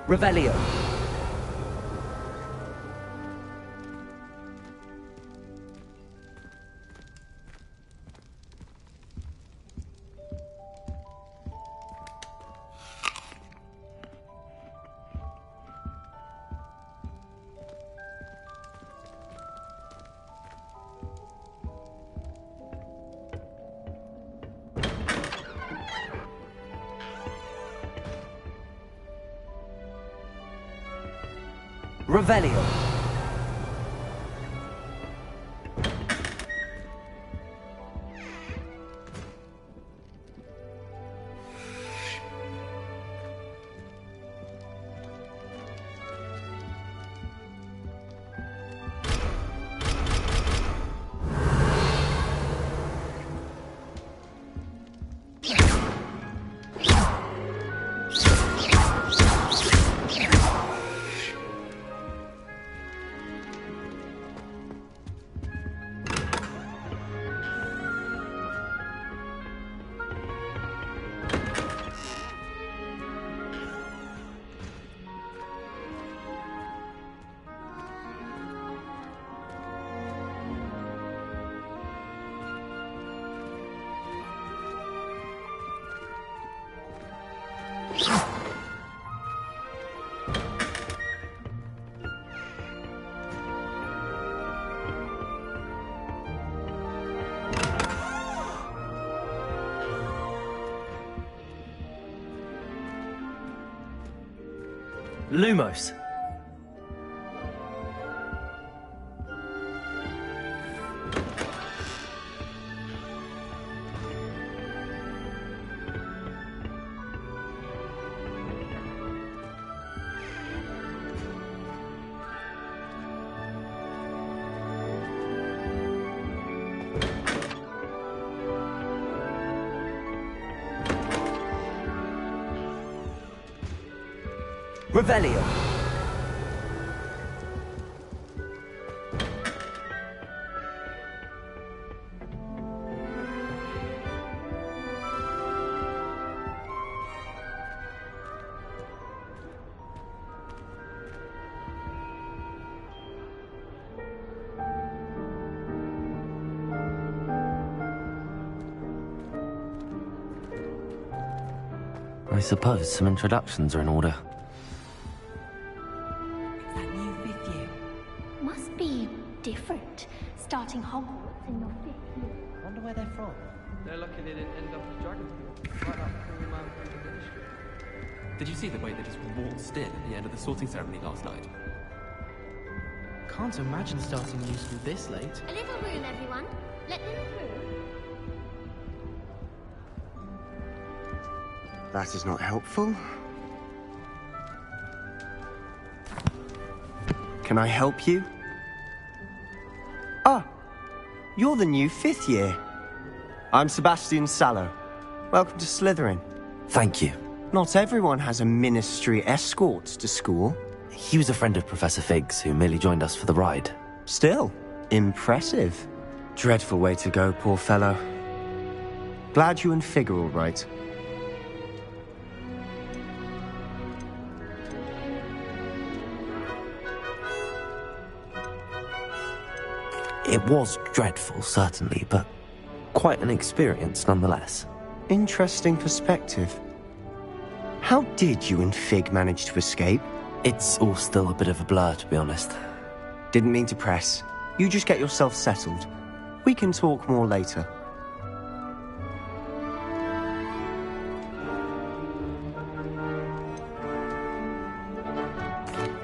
Revelio. Revelio. Lumos. Revelio. I suppose some introductions are in order. Different. Starting Hogwarts in your 5th year. Wonder where they're from. They're lucky they didn't end up as dragons. Right up through man through the ministry. Did you see the way they just waltzed in at the end of the sorting ceremony last night? Can't imagine starting new school this late. A little room, everyone. Let them through. That is not helpful. Can I help you? Ah, you're the new 5th year. I'm Sebastian Sallow. Welcome to Slytherin. Thank you. Not everyone has a ministry escort to school. He was a friend of Professor Fig's who merely joined us for the ride. Still, impressive. Dreadful way to go, poor fellow. Glad you and Fig are all right. It was dreadful, certainly, but quite an experience nonetheless. Interesting perspective. How did you and Fig manage to escape? It's all still a bit of a blur, to be honest. Didn't mean to press. You just get yourself settled. We can talk more later.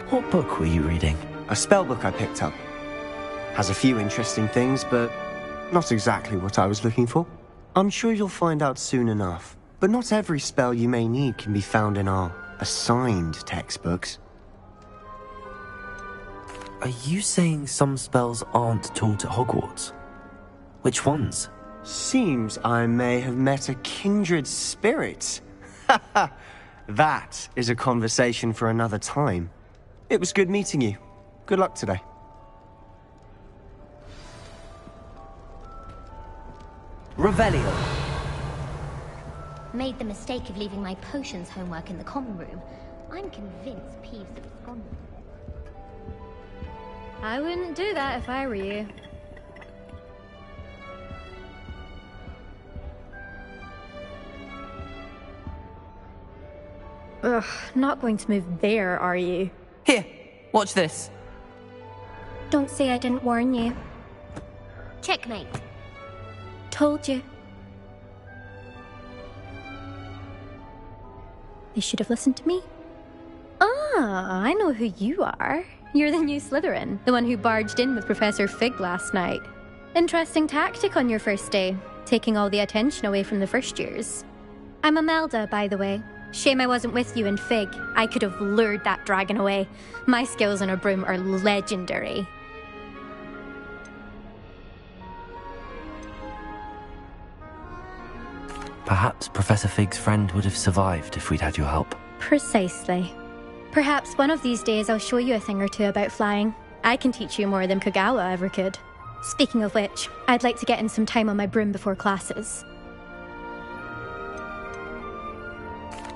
What book were you reading? A spellbook I picked up. Has a few interesting things, but not exactly what I was looking for. I'm sure you'll find out soon enough. But not every spell you may need can be found in our assigned textbooks. Are you saying some spells aren't taught at Hogwarts? Which ones? Seems I may have met a kindred spirit. That is a conversation for another time. It was good meeting you. Good luck today. Revelio. Made the mistake of leaving my potions homework in the common room. I'm convinced Peeves has gone with it. I wouldn't do that if I were you. Ugh, not going to move there, are you? Here, watch this. Don't say I didn't warn you. Checkmate. Told you. They should have listened to me. Ah, I know who you are. You're the new Slytherin, the one who barged in with Professor Fig last night. Interesting tactic on your first day, taking all the attention away from the first years. I'm Imelda, by the way. Shame I wasn't with you in Fig. I could have lured that dragon away. My skills on a broom are legendary. Perhaps Professor Fig's friend would have survived if we'd had your help. Precisely. Perhaps one of these days I'll show you a thing or two about flying. I can teach you more than Kagawa ever could. Speaking of which, I'd like to get in some time on my broom before classes.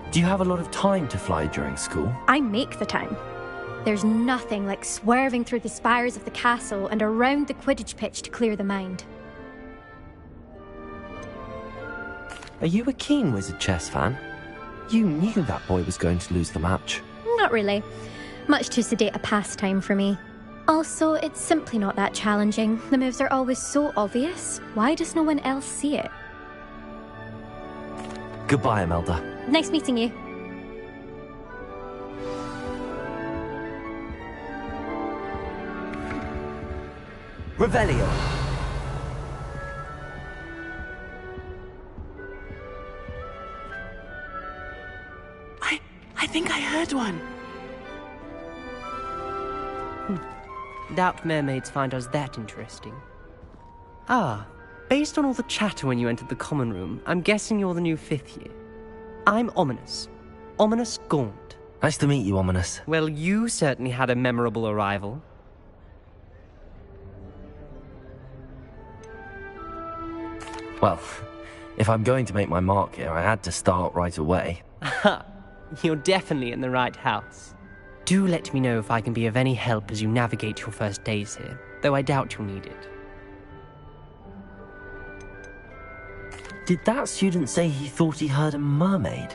Do you have a lot of time to fly during school? I make the time. There's nothing like swerving through the spires of the castle and around the Quidditch pitch to clear the mind. Are you a keen Wizard chess fan? You knew that boy was going to lose the match. Not really. Much too sedate a pastime for me. Also, it's simply not that challenging. The moves are always so obvious. Why does no one else see it? Goodbye, Imelda. Nice meeting you. Revelio. I think I heard one. Doubt mermaids find us that interesting. Ah, based on all the chatter when you entered the common room, I'm guessing you're the new 5th year. I'm Ominous. Ominous Gaunt. Nice to meet you, Ominous. Well, you certainly had a memorable arrival. Well, if I'm going to make my mark here, I had to start right away. Aha, you're definitely in the right house. Do let me know if I can be of any help as you navigate your first days here, though I doubt you'll need it. Did that student say he thought he heard a mermaid?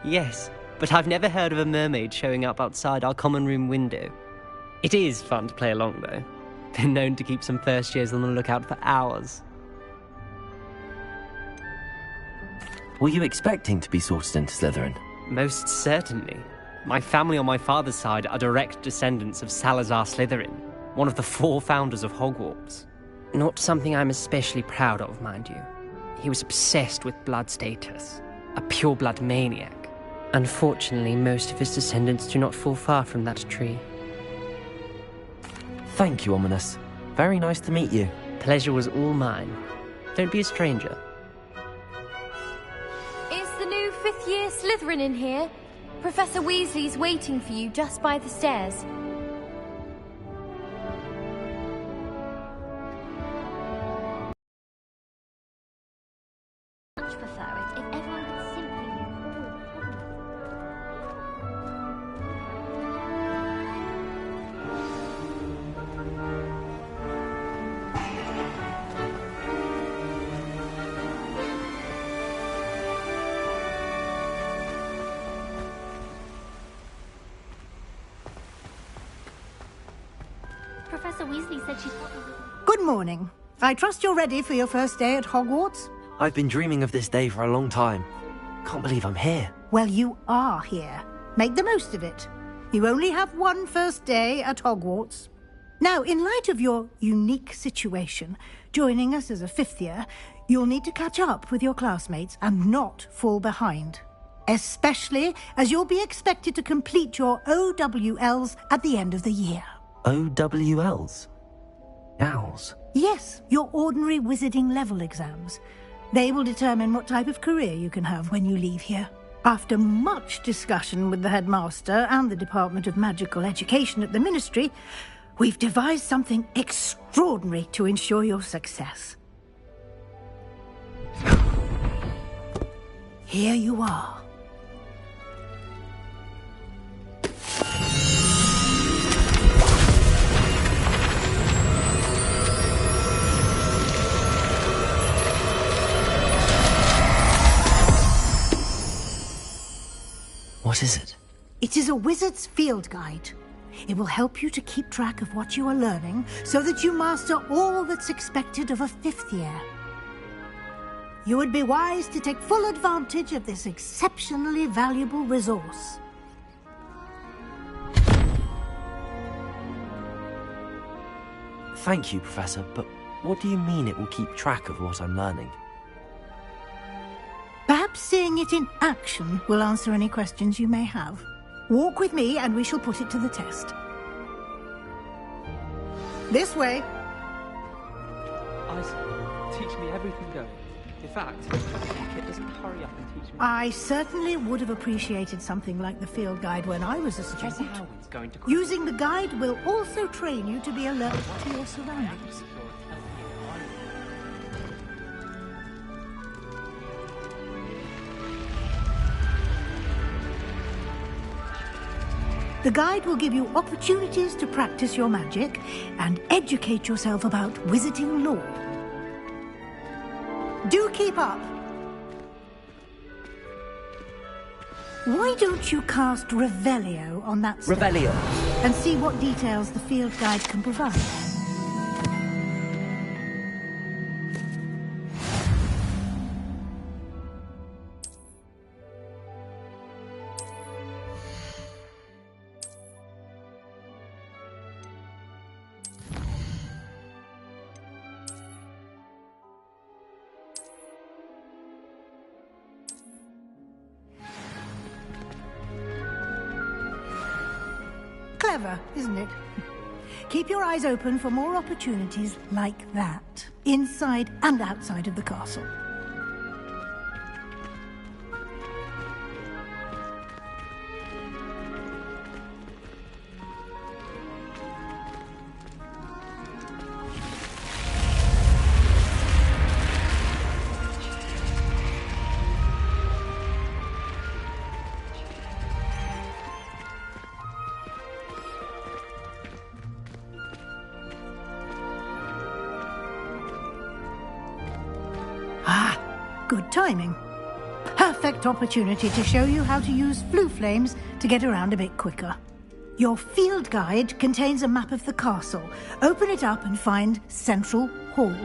Yes, but I've never heard of a mermaid showing up outside our common room window. It is fun to play along, though. Been known to keep some first years on the lookout for hours. Were you expecting to be sorted into Slytherin? Most certainly. My family on my father's side are direct descendants of Salazar Slytherin, one of the 4 founders of Hogwarts. Not something I'm especially proud of, mind you. He was obsessed with blood status, a pure-blood maniac. Unfortunately, most of his descendants do not fall far from that tree. Thank you, Ominous. Very nice to meet you. Pleasure was all mine. Don't be a stranger. Is the new 5th year Slytherin in here? Professor Weasley's waiting for you just by the stairs. Much prefer it if everyone could simply move forward. Professor Weasley said she thought it was... Good morning. I trust you're ready for your first day at Hogwarts? I've been dreaming of this day for a long time. Can't believe I'm here. Well, you are here. Make the most of it. You only have one first day at Hogwarts. Now, in light of your unique situation, joining us as a 5th year, you'll need to catch up with your classmates and not fall behind. Especially as you'll be expected to complete your OWLs at the end of the year. OWLs? Owls? Yes, your ordinary wizarding level exams. They will determine what type of career you can have when you leave here. After much discussion with the headmaster and the Department of Magical Education at the Ministry, we've devised something extraordinary to ensure your success. Here you are. What is it? It is a wizard's field guide. It will help you to keep track of what you are learning so that you master all that's expected of a 5th year. You would be wise to take full advantage of this exceptionally valuable resource. Thank you, Professor, but what do you mean it will keep track of what I'm learning? Perhaps seeing it in action will answer any questions you may have. Walk with me and we shall put it to the test. This way. Isaac, teach me everything going. In fact, if it doesn't hurry up and teach me... I certainly would have appreciated something like the field guide when I was a student. Using the guide will also train you to be alert to your surroundings. The guide will give you opportunities to practice your magic and educate yourself about wizarding lore. Do keep up! Why don't you cast Revelio on that stone Revelio. and see what details the field guide can provide? Clever, isn't it? Keep your eyes open for more opportunities like that, inside and outside of the castle. Good timing. Perfect opportunity to show you how to use flue flames to get around a bit quicker. Your field guide contains a map of the castle. Open it up and find Central Hall.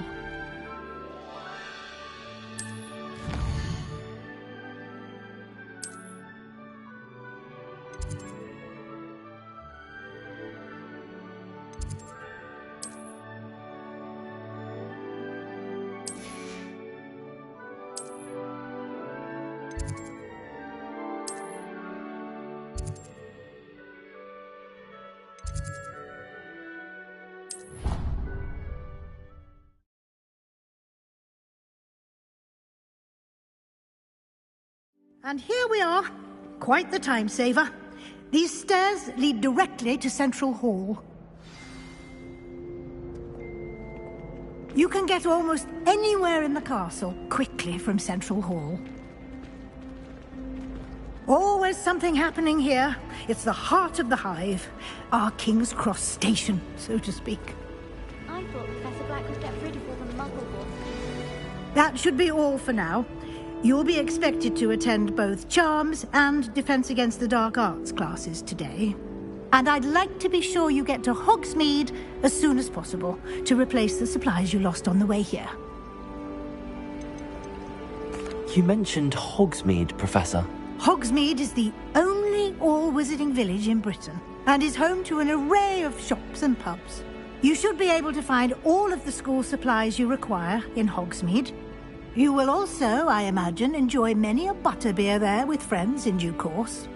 And here we are. Quite the time saver. These stairs lead directly to Central Hall. You can get almost anywhere in the castle quickly from Central Hall. Always something happening here. It's the heart of the hive. Our King's Cross station, so to speak. I thought Professor Black would get rid of all the Muggleborns. That should be all for now. You'll be expected to attend both Charms and Defense Against the Dark Arts classes today. And I'd like to be sure you get to Hogsmeade as soon as possible to replace the supplies you lost on the way here. You mentioned Hogsmeade, Professor. Hogsmeade is the only all-wizarding village in Britain and is home to an array of shops and pubs. You should be able to find all of the school supplies you require in Hogsmeade. You will also, I imagine, enjoy many a butterbeer there with friends in due course.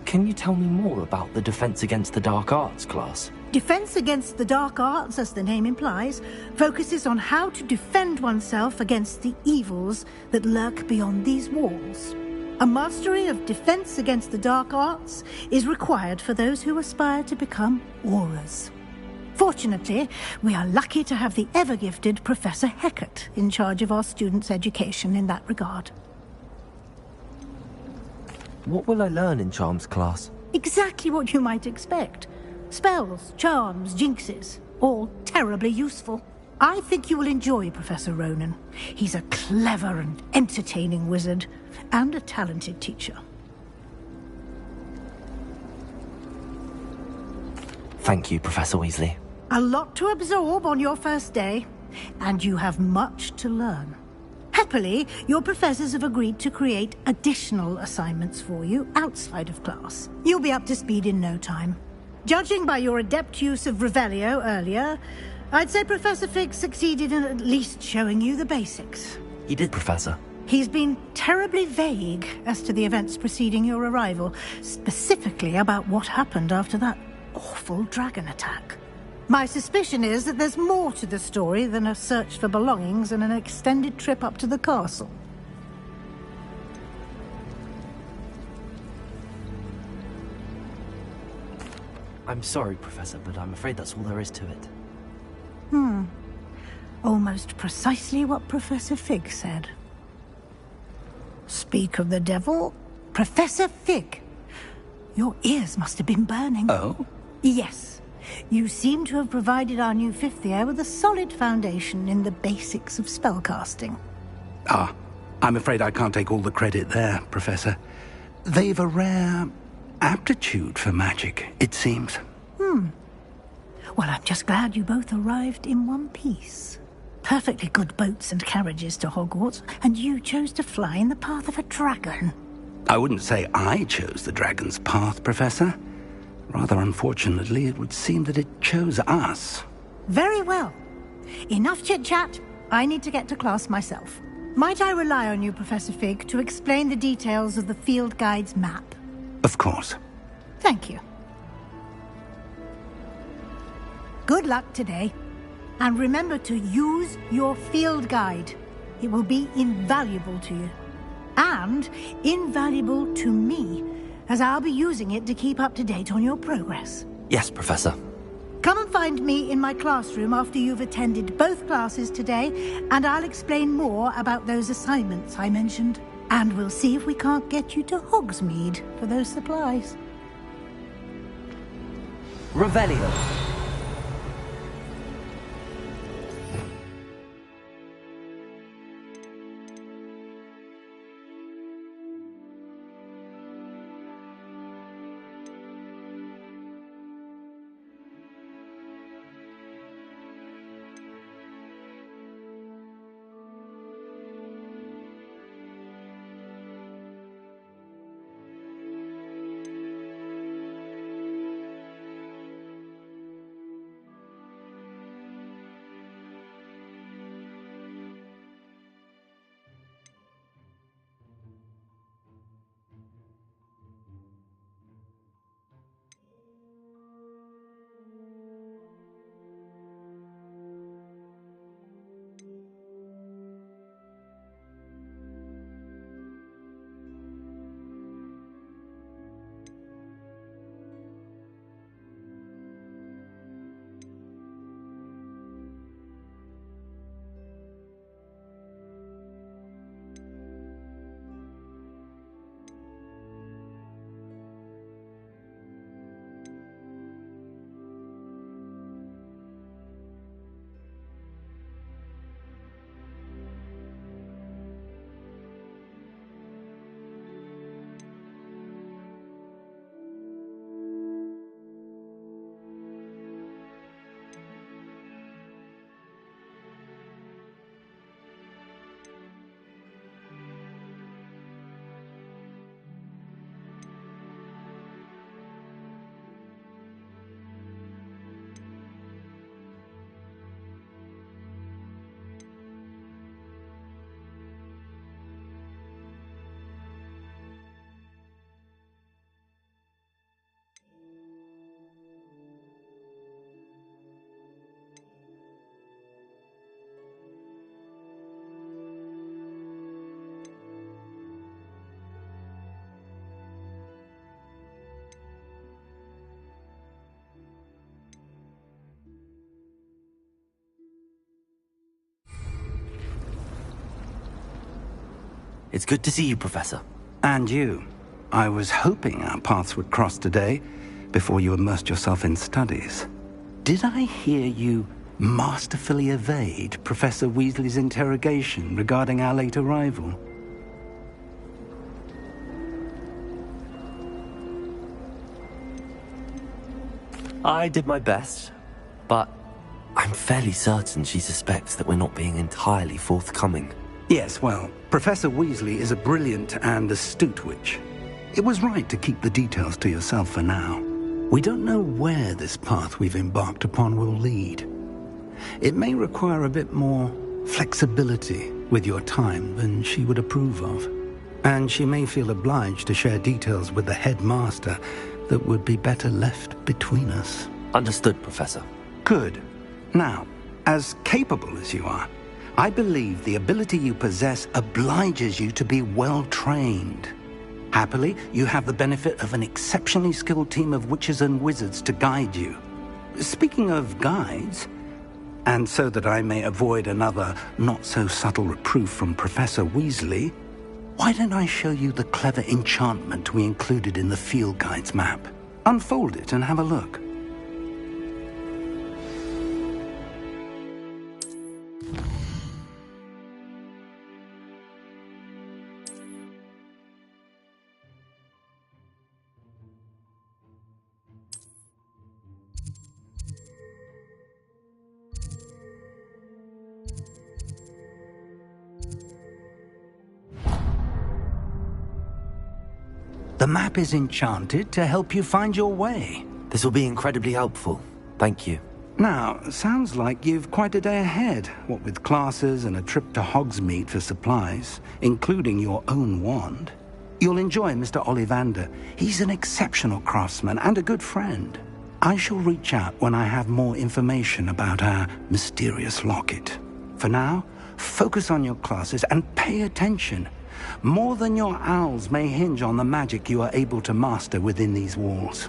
Can you tell me more about the Defense Against the Dark Arts class? Defense Against the Dark Arts, as the name implies, focuses on how to defend oneself against the evils that lurk beyond these walls. A mastery of Defense Against the Dark Arts is required for those who aspire to become Aurors. Fortunately, we are lucky to have the ever-gifted Professor Hecat in charge of our students' education in that regard. What will I learn in Charms class? Exactly what you might expect. Spells, charms, jinxes, all terribly useful. I think you will enjoy Professor Ronan. He's a clever and entertaining wizard, and a talented teacher. Thank you, Professor Weasley. A lot to absorb on your first day, and you have much to learn. Happily, your professors have agreed to create additional assignments for you outside of class. You'll be up to speed in no time. Judging by your adept use of Revelio earlier, I'd say Professor Fig succeeded in at least showing you the basics. He did, Professor. He's been terribly vague as to the events preceding your arrival, specifically about what happened after that awful dragon attack. My suspicion is that there's more to the story than a search for belongings and an extended trip up to the castle. I'm sorry, Professor, but I'm afraid that's all there is to it. Almost precisely what Professor Fig said. Speak of the devil, Professor Fig. Your ears must have been burning. Oh? Yes. You seem to have provided our new fifth year with a solid foundation in the basics of spellcasting. Ah, I'm afraid I can't take all the credit there, Professor. They've a rare aptitude for magic, it seems. Well, I'm just glad you both arrived in one piece. Perfectly good boats and carriages to Hogwarts, and you chose to fly in the path of a dragon. I wouldn't say I chose the dragon's path, Professor. Rather unfortunately, it would seem that it chose us. Very well. Enough chit-chat. I need to get to class myself. Might I rely on you, Professor Fig, to explain the details of the field guide's map? Of course. Thank you. Good luck today. And remember to use your field guide. It will be invaluable to you. And invaluable to me, as I'll be using it to keep up to date on your progress. Yes, Professor. Come and find me in my classroom after you've attended both classes today, and I'll explain more about those assignments I mentioned. And we'll see if we can't get you to Hogsmeade for those supplies. Revelio. It's good to see you, Professor. And you. I was hoping our paths would cross today, before you immersed yourself in studies. Did I hear you masterfully evade Professor Weasley's interrogation regarding our late arrival. I did my best, but I'm fairly certain she suspects that we're not being entirely forthcoming. Yes, well, Professor Weasley is a brilliant and astute witch. It was right to keep the details to yourself for now. We don't know where this path we've embarked upon will lead. It may require a bit more flexibility with your time than she would approve of. And she may feel obliged to share details with the headmaster that would be better left between us. Understood, Professor. Good. Now, as capable as you are, I believe the ability you possess obliges you to be well trained. Happily, you have the benefit of an exceptionally skilled team of witches and wizards to guide you. Speaking of guides, and so that I may avoid another not-so-subtle reproof from Professor Weasley, why don't I show you the clever enchantment we included in the field guide's map? Unfold it and have a look. The map is enchanted to help you find your way. This will be incredibly helpful. Thank you. Now, sounds like you've quite a day ahead, what with classes and a trip to Hogsmeade for supplies, including your own wand. You'll enjoy Mr. Ollivander. He's an exceptional craftsman and a good friend. I shall reach out when I have more information about our mysterious locket. For now, focus on your classes and pay attention. More than your owls may hinge on the magic you are able to master within these walls.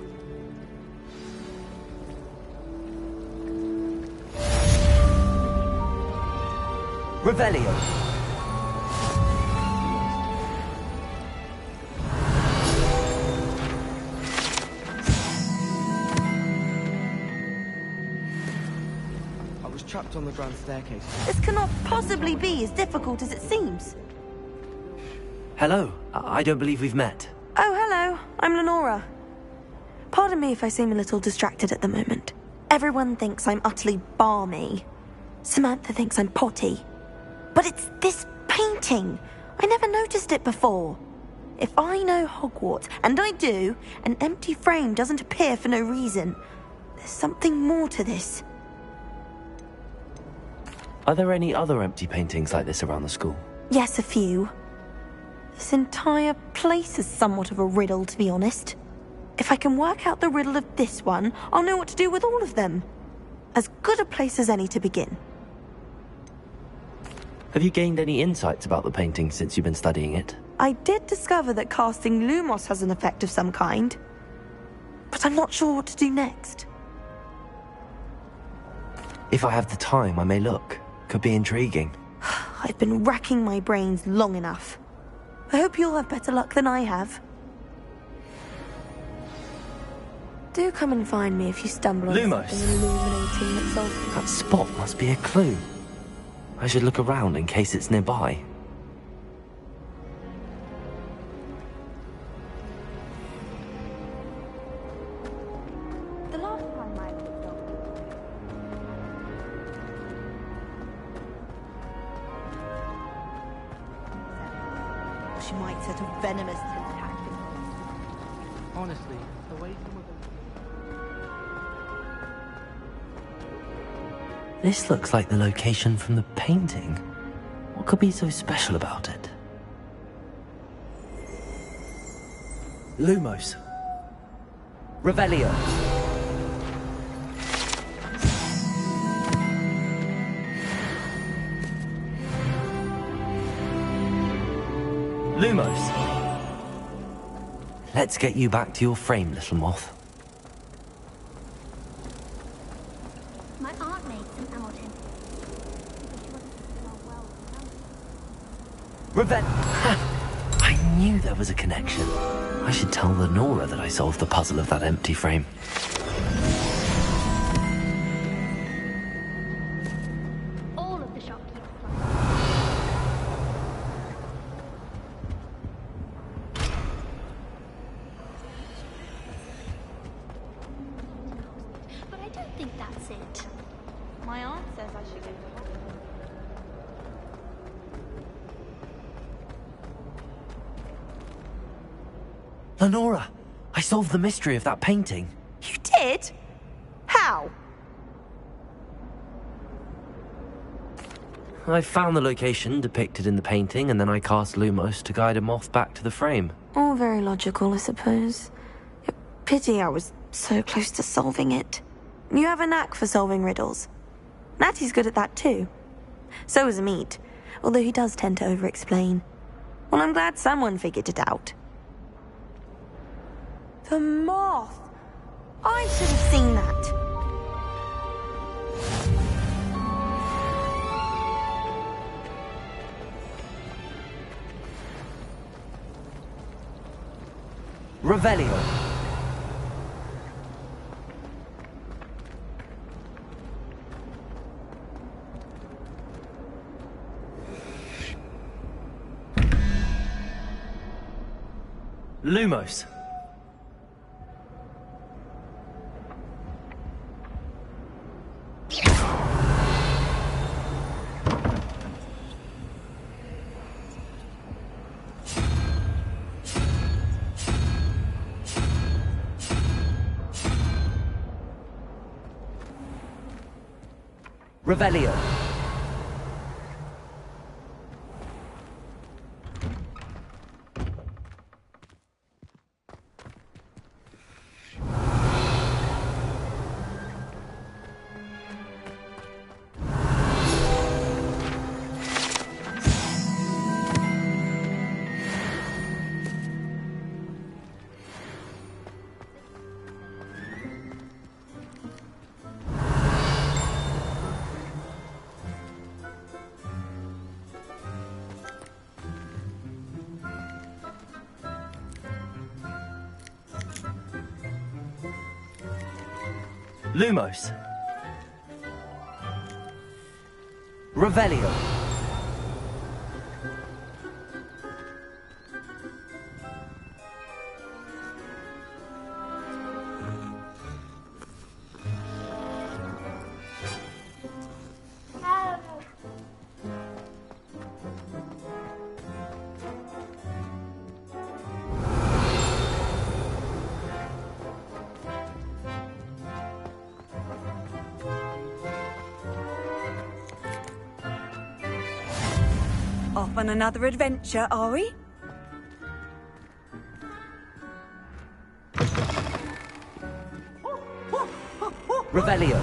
Revelio. I was trapped on the grand staircase. This cannot possibly be as difficult as it seems. Hello. I don't believe we've met. Oh, hello. I'm Lenora. Pardon me if I seem a little distracted at the moment. Everyone thinks I'm utterly balmy. Samantha thinks I'm potty. But it's this painting. I never noticed it before. If I know Hogwarts, and I do, an empty frame doesn't appear for no reason. There's something more to this. Are there any other empty paintings like this around the school? Yes, a few. This entire place is somewhat of a riddle, to be honest. If I can work out the riddle of this one, I'll know what to do with all of them. As good a place as any to begin. Have you gained any insights about the painting since you've been studying it? I did discover that casting Lumos has an effect of some kind. But I'm not sure what to do next. If I have the time, I may look. Could be intriguing. I've been racking my brains long enough. I hope you'll have better luck than I have. Do come and find me if you stumble on Lumos. something illuminating that's solving. That spot must be a clue. I should look around in case it's nearby. The last time I was she might set a venomous attack. Honestly, the way some of them... This looks like the location from the painting. What could be so special about it? Lumos. Revelio. Lumos. Let's get you back to your frame, little moth. My aunt made some Hamilton. Revel. I knew there was a connection. I should tell Lenora that I solved the puzzle of that empty frame. it. My aunt says I should go to Hogwarts. Lenora, I solved the mystery of that painting. You did? How? I found the location depicted in the painting, and then I cast Lumos to guide him off back to the frame. All very logical, I suppose. Pity I was so close to solving it. You have a knack for solving riddles. Natty's good at that too. So is Amit, although he does tend to over-explain. Well, I'm glad someone figured it out. The moth! I should have seen that. Revelio. Lumos. Revelio. Lumos. Revelio. Off on another adventure, are we? Revelio.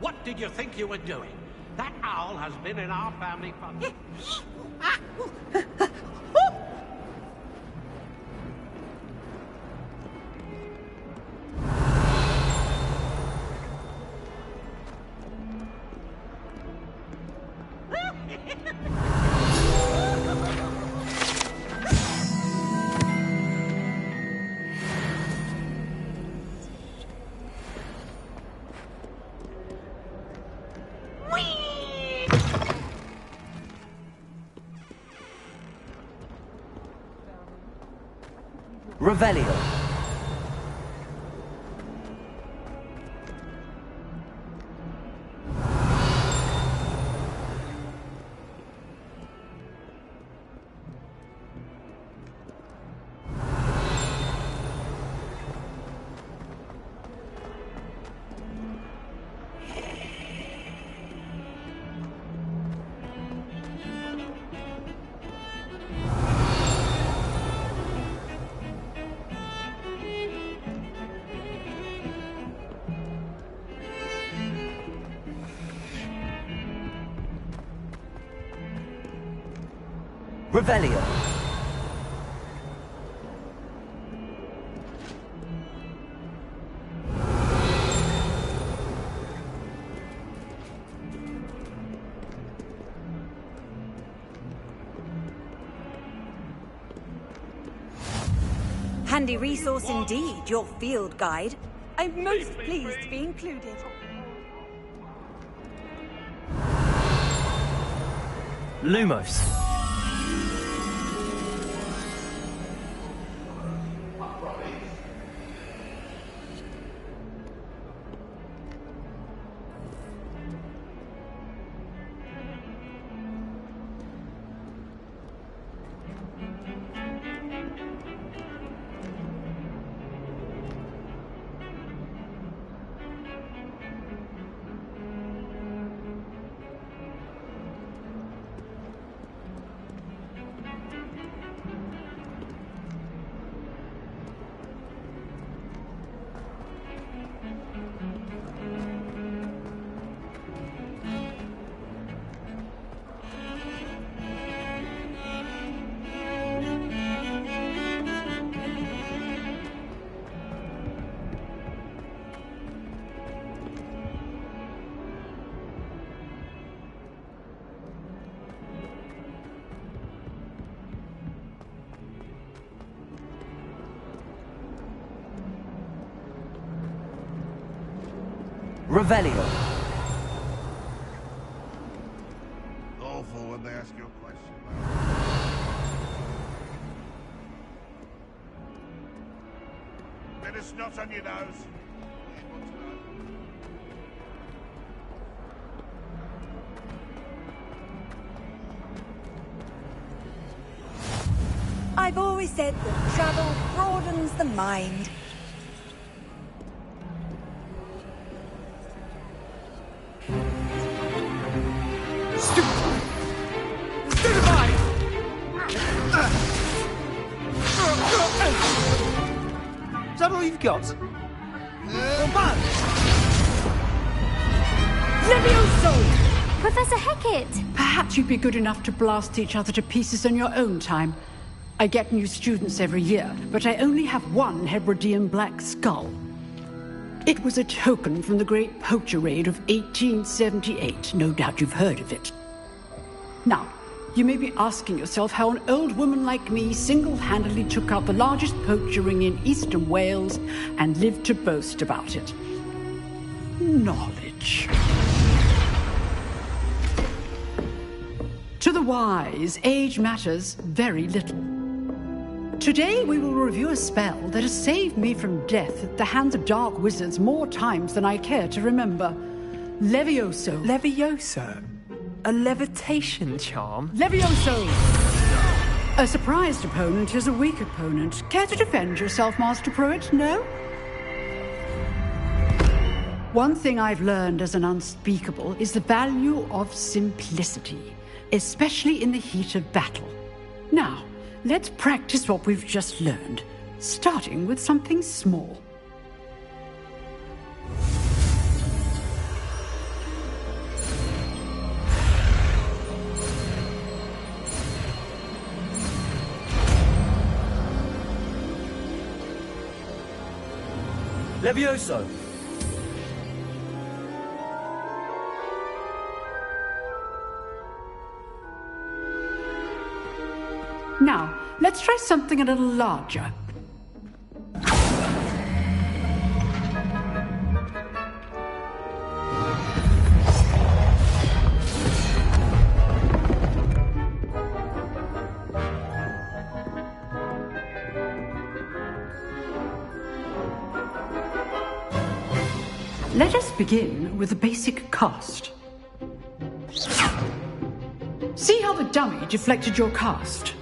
What did you think you were doing? That owl has been in our family for... Revelio. Revelio. Handy resource indeed, your field guide. I'm most pleased to be included. Lumos. Revelio. Awful when they ask you a question. Bit of snot on your nose. I've always said that travel broadens the mind. Is that all you've got? Levioso! Professor Hecat! Perhaps you'd be good enough to blast each other to pieces on your own time. I get new students every year, but I only have one Hebridean black skull. It was a token from the Great Poacher Raid of 1878. No doubt you've heard of it. Now, you may be asking yourself how an old woman like me single-handedly took out the largest poacher ring in eastern Wales and lived to boast about it. Knowledge. To the wise, age matters very little. Today we will review a spell that has saved me from death at the hands of dark wizards more times than I care to remember. Levioso. Levioso? A levitation charm? Levioso! A surprised opponent is a weak opponent. Care to defend yourself, Master Pruitt? No? One thing I've learned as an unspeakable is the value of simplicity, especially in the heat of battle. Now, let's practice what we've just learned, starting with something small. Levioso. Now, let's try something a little larger. Let us begin with the basic cast. See how the dummy deflected your cast?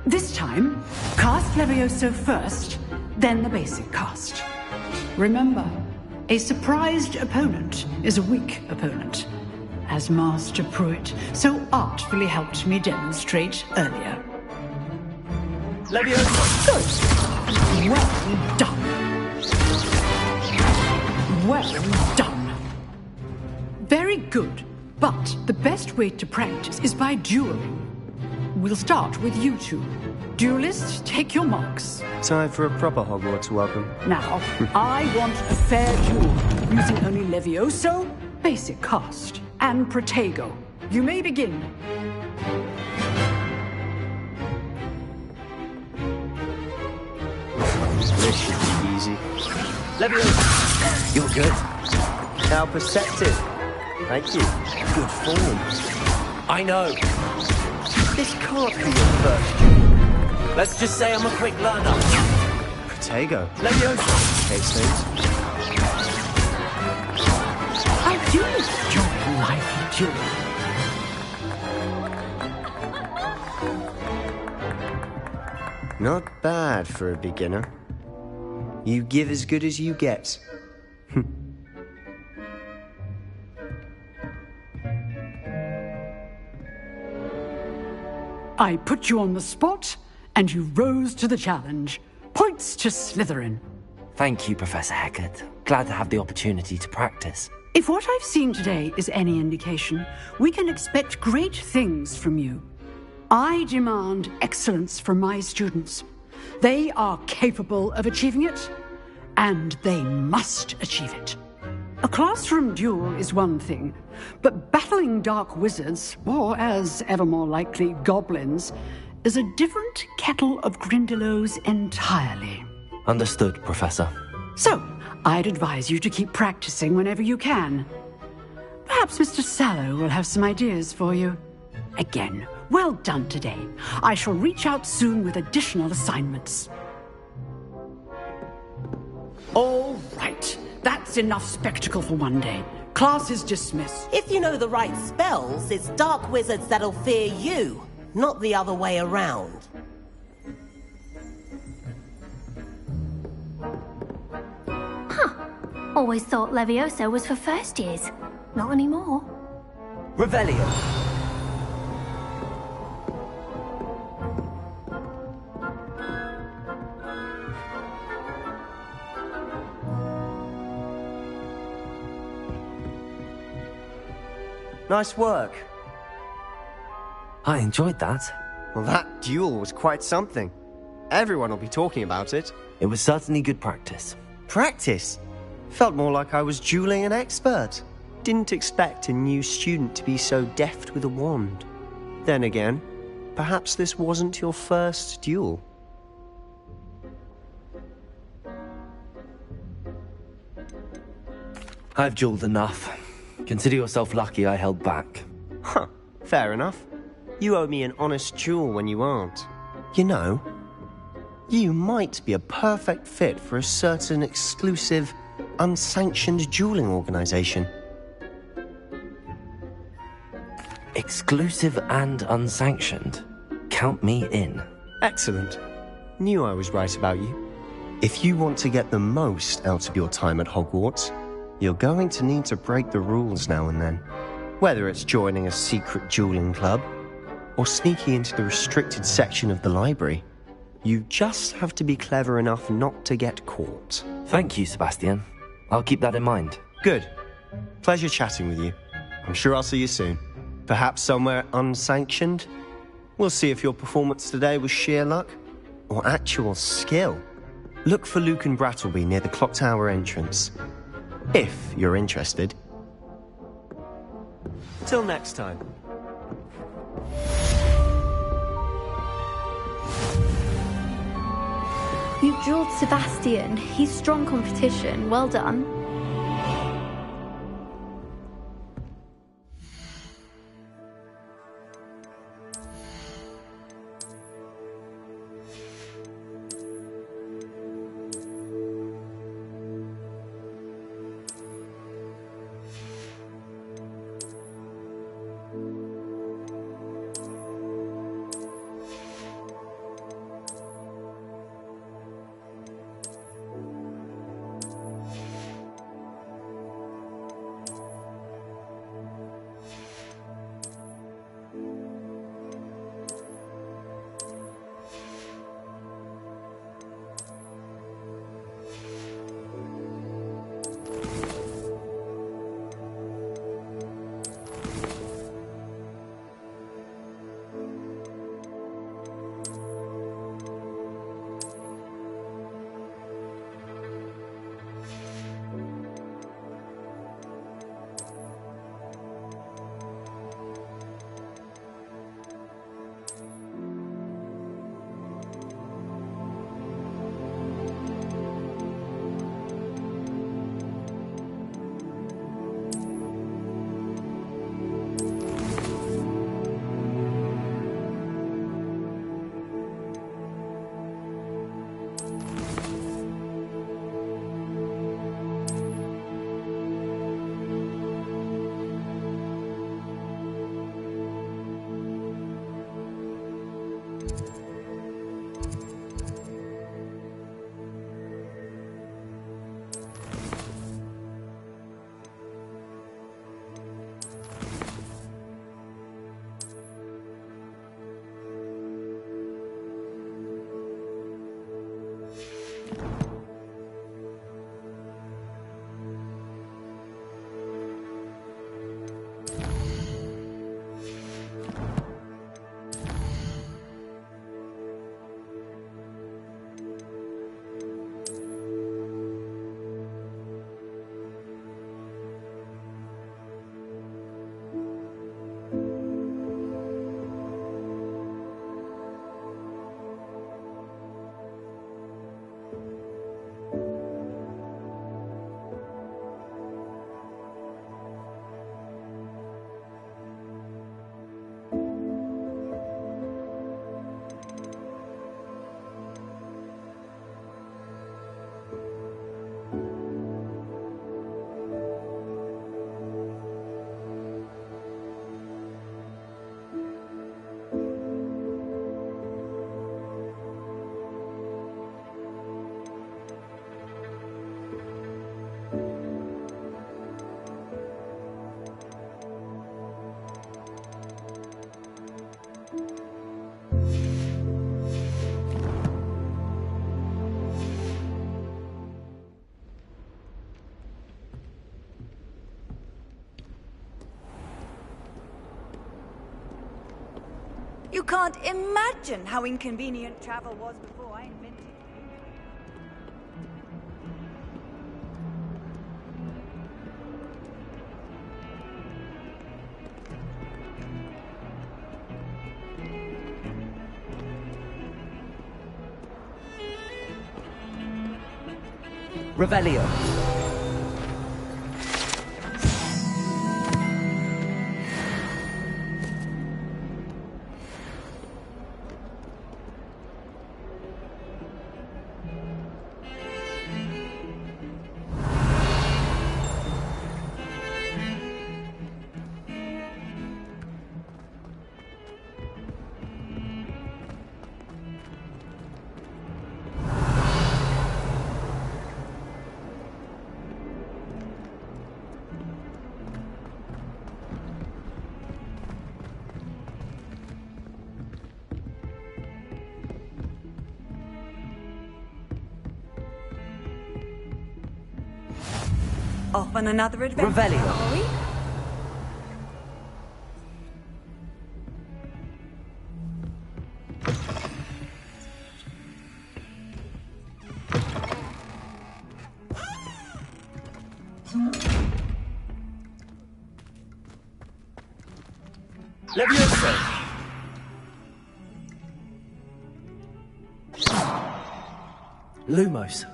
This time, cast Levioso first, then the basic cast. Remember, a surprised opponent is a weak opponent, as Master Pruitt so artfully helped me demonstrate earlier. Levioso! Good! Well done! Well done! Very good, but the best way to practice is by dueling. We'll start with you two. Duelists, take your marks. Time for a proper Hogwarts welcome. Now, I want a fair duel, using only Levioso, basic cast, and Protego. You may begin. This should be easy. Levioso! You're good. How perceptive. Thank you. Good form. I know. This can't be your first duel. Let's just say I'm a quick learner. Protego. Levioso! Takes things. I do enjoy lively dueling. Not bad for a beginner. You give as good as you get. I put you on the spot, and you rose to the challenge. Points to Slytherin. Thank you, Professor Hecat. Glad to have the opportunity to practice. If what I've seen today is any indication, we can expect great things from you. I demand excellence from my students. They are capable of achieving it, and they must achieve it. A classroom duel is one thing, but battling dark wizards, or as ever more likely, goblins, is a different kettle of Grindylows entirely. Understood, Professor. So, I'd advise you to keep practicing whenever you can. Perhaps Mr. Sallow will have some ideas for you. Again, well done today. I shall reach out soon with additional assignments. All right. That's enough spectacle for one day. Class is dismissed. If you know the right spells, it's dark wizards that'll fear you, not the other way around. Always thought Levioso was for first years. Not anymore. Revelio. Nice work. I enjoyed that. Well, that duel was quite something. Everyone will be talking about it. It was certainly good practice. Practice? Felt more like I was dueling an expert. Didn't expect a new student to be so deft with a wand. Then again, perhaps this wasn't your first duel. I've dueled enough. Consider yourself lucky I held back. Huh, fair enough. You owe me an honest duel when you aren't. You know, you might be a perfect fit for a certain exclusive, unsanctioned dueling organization. Exclusive and unsanctioned? Count me in. Excellent. Knew I was right about you. If you want to get the most out of your time at Hogwarts, you're going to need to break the rules now and then. Whether it's joining a secret dueling club, or sneaking into the restricted section of the library, you just have to be clever enough not to get caught. Thank you, Sebastian. I'll keep that in mind. Good. Pleasure chatting with you. I'm sure I'll see you soon. Perhaps somewhere unsanctioned? We'll see if your performance today was sheer luck or actual skill. Look for Luke and Brattleby near the clock tower entrance. If you're interested. Till next time. You dueled Sebastian. He's strong competition. Well done. You can't imagine how inconvenient travel was before I invented it. Revelio. Off on another adventure. Revelio. Are we? Levioso. Lumos.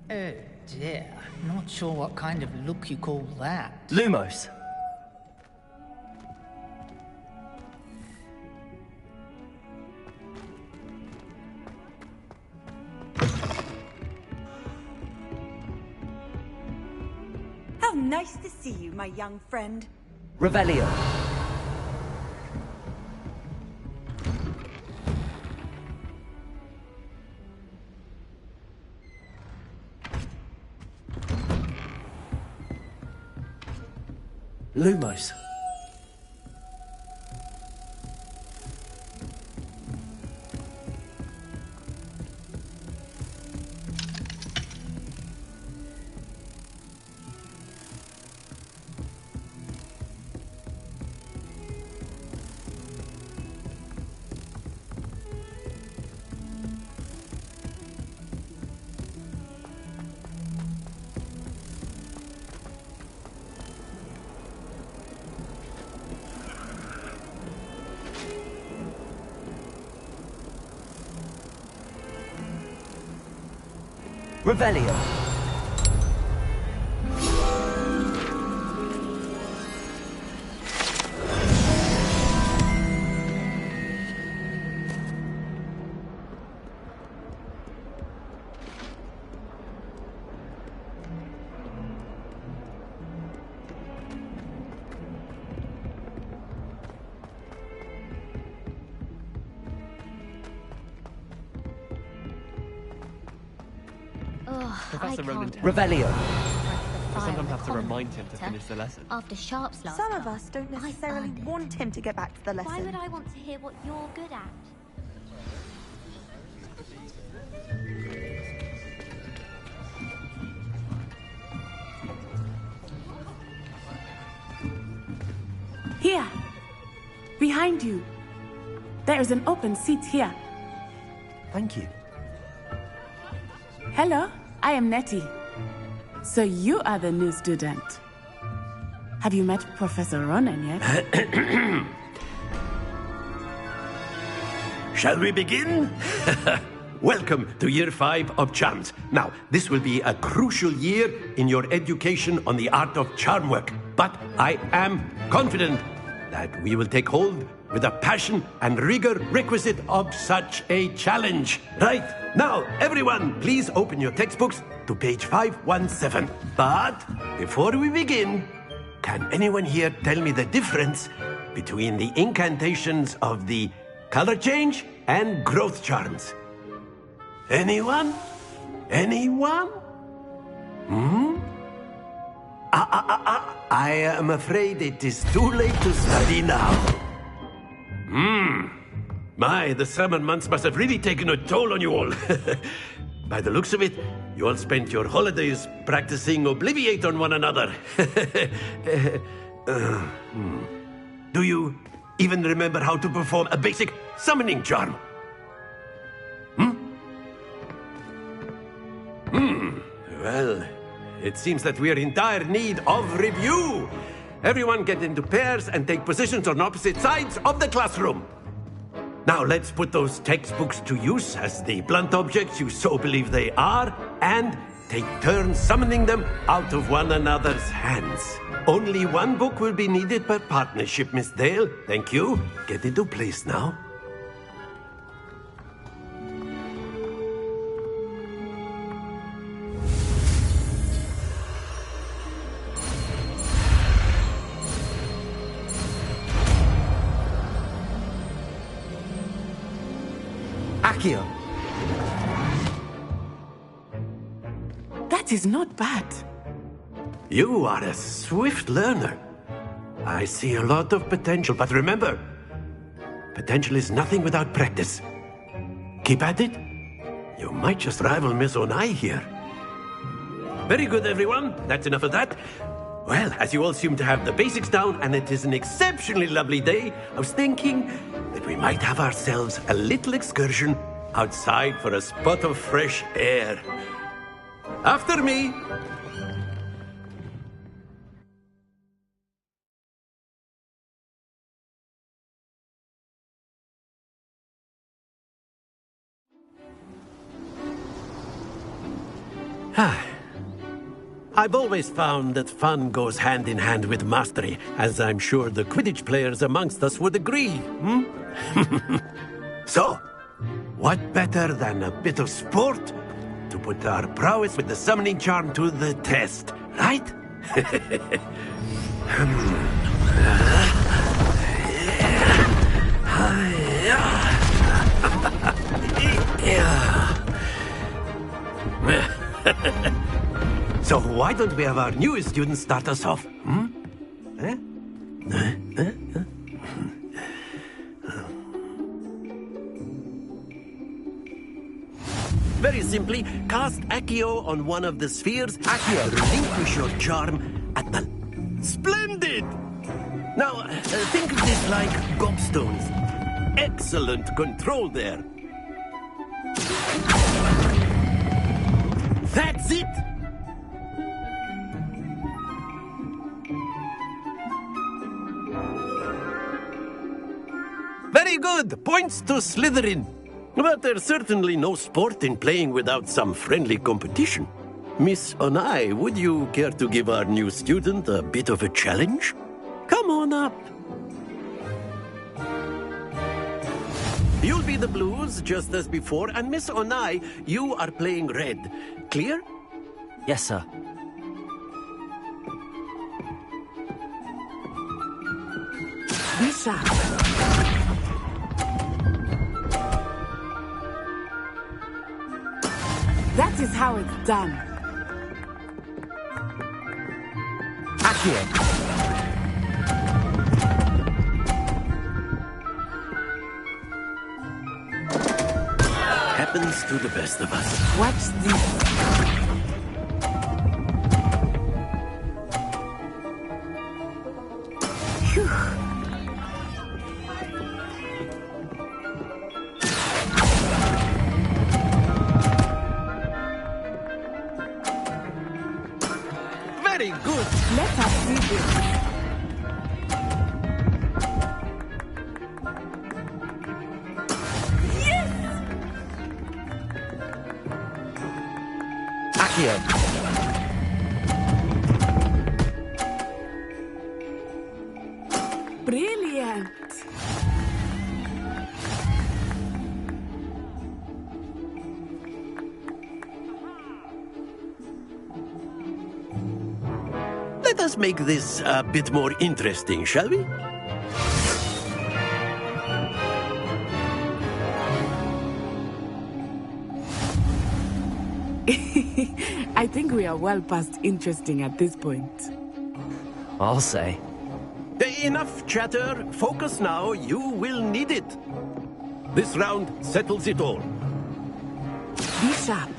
Oh dear, not sure what kind of look you call that. Lumos. How nice to see you, my young friend. Revelio. Lumos. Revelio. Professor Ronan. Revelio. I sometimes have to remind him to finish the lesson. After Sharp's last Some of class, us don't necessarily want him to get back to the lesson. Why would I want to hear what you're good at? Here! Behind you! There is an open seat here. Thank you. Hello, I am Nettie. So you are the new student. Have you met Professor Ronan yet? Shall we begin? Welcome to Year 5 of Charms. Now, this will be a crucial year in your education on the art of charm work. But I am confident that we will take hold with the passion and rigor requisite of such a challenge. Right, now, everyone, please open your textbooks to page 517. But before we begin, can anyone here tell me the difference between the incantations of the color change and growth charms? Anyone? Anyone? I am afraid it is too late to study now. My, the summer months must have really taken a toll on you all. By the looks of it, you all spent your holidays practicing Obliviate on one another. Do you even remember how to perform a basic summoning charm? Well, it seems that we are in dire need of review. Everyone get into pairs and take positions on opposite sides of the classroom. Now let's put those textbooks to use as the blunt objects you so believe they are, and take turns summoning them out of one another's hands. Only one book will be needed per partnership, Miss Dale. Thank you. Get into place now. Accio. That is not bad. You are a swift learner. I see a lot of potential, but remember, potential is nothing without practice. Keep at it. You might just rival Miss Onai here. Very good, everyone. That's enough of that. Well, as you all seem to have the basics down, and it is an exceptionally lovely day, I was thinking that we might have ourselves a little excursion outside for a spot of fresh air. After me. I've always found that fun goes hand in hand with mastery, as I'm sure the Quidditch players amongst us would agree. So, what better than a bit of sport to put our prowess with the summoning charm to the test, right? So why don't we have our newest student start us off? Very simply, cast Accio on one of the spheres. Accio, relinquish your charm at the... Splendid! Now, think of this like gobstones. Excellent control there. That's it! Very good! Points to Slytherin. But there's certainly no sport in playing without some friendly competition. Miss Onai, would you care to give our new student a bit of a challenge? Come on up. You'll be the blues, just as before, and Miss Onai, you are playing red. Clear? Yes, sir. Be sharp. That is how it's done. Accio. Happens to the best of us. Watch this. Phew. Very good. Let us see this. Accio. Brilliant. us make this a bit more interesting, shall we? I think we are well past interesting at this point. I'll say. Enough chatter. Focus now. You will need it. This round settles it all. Be sharp.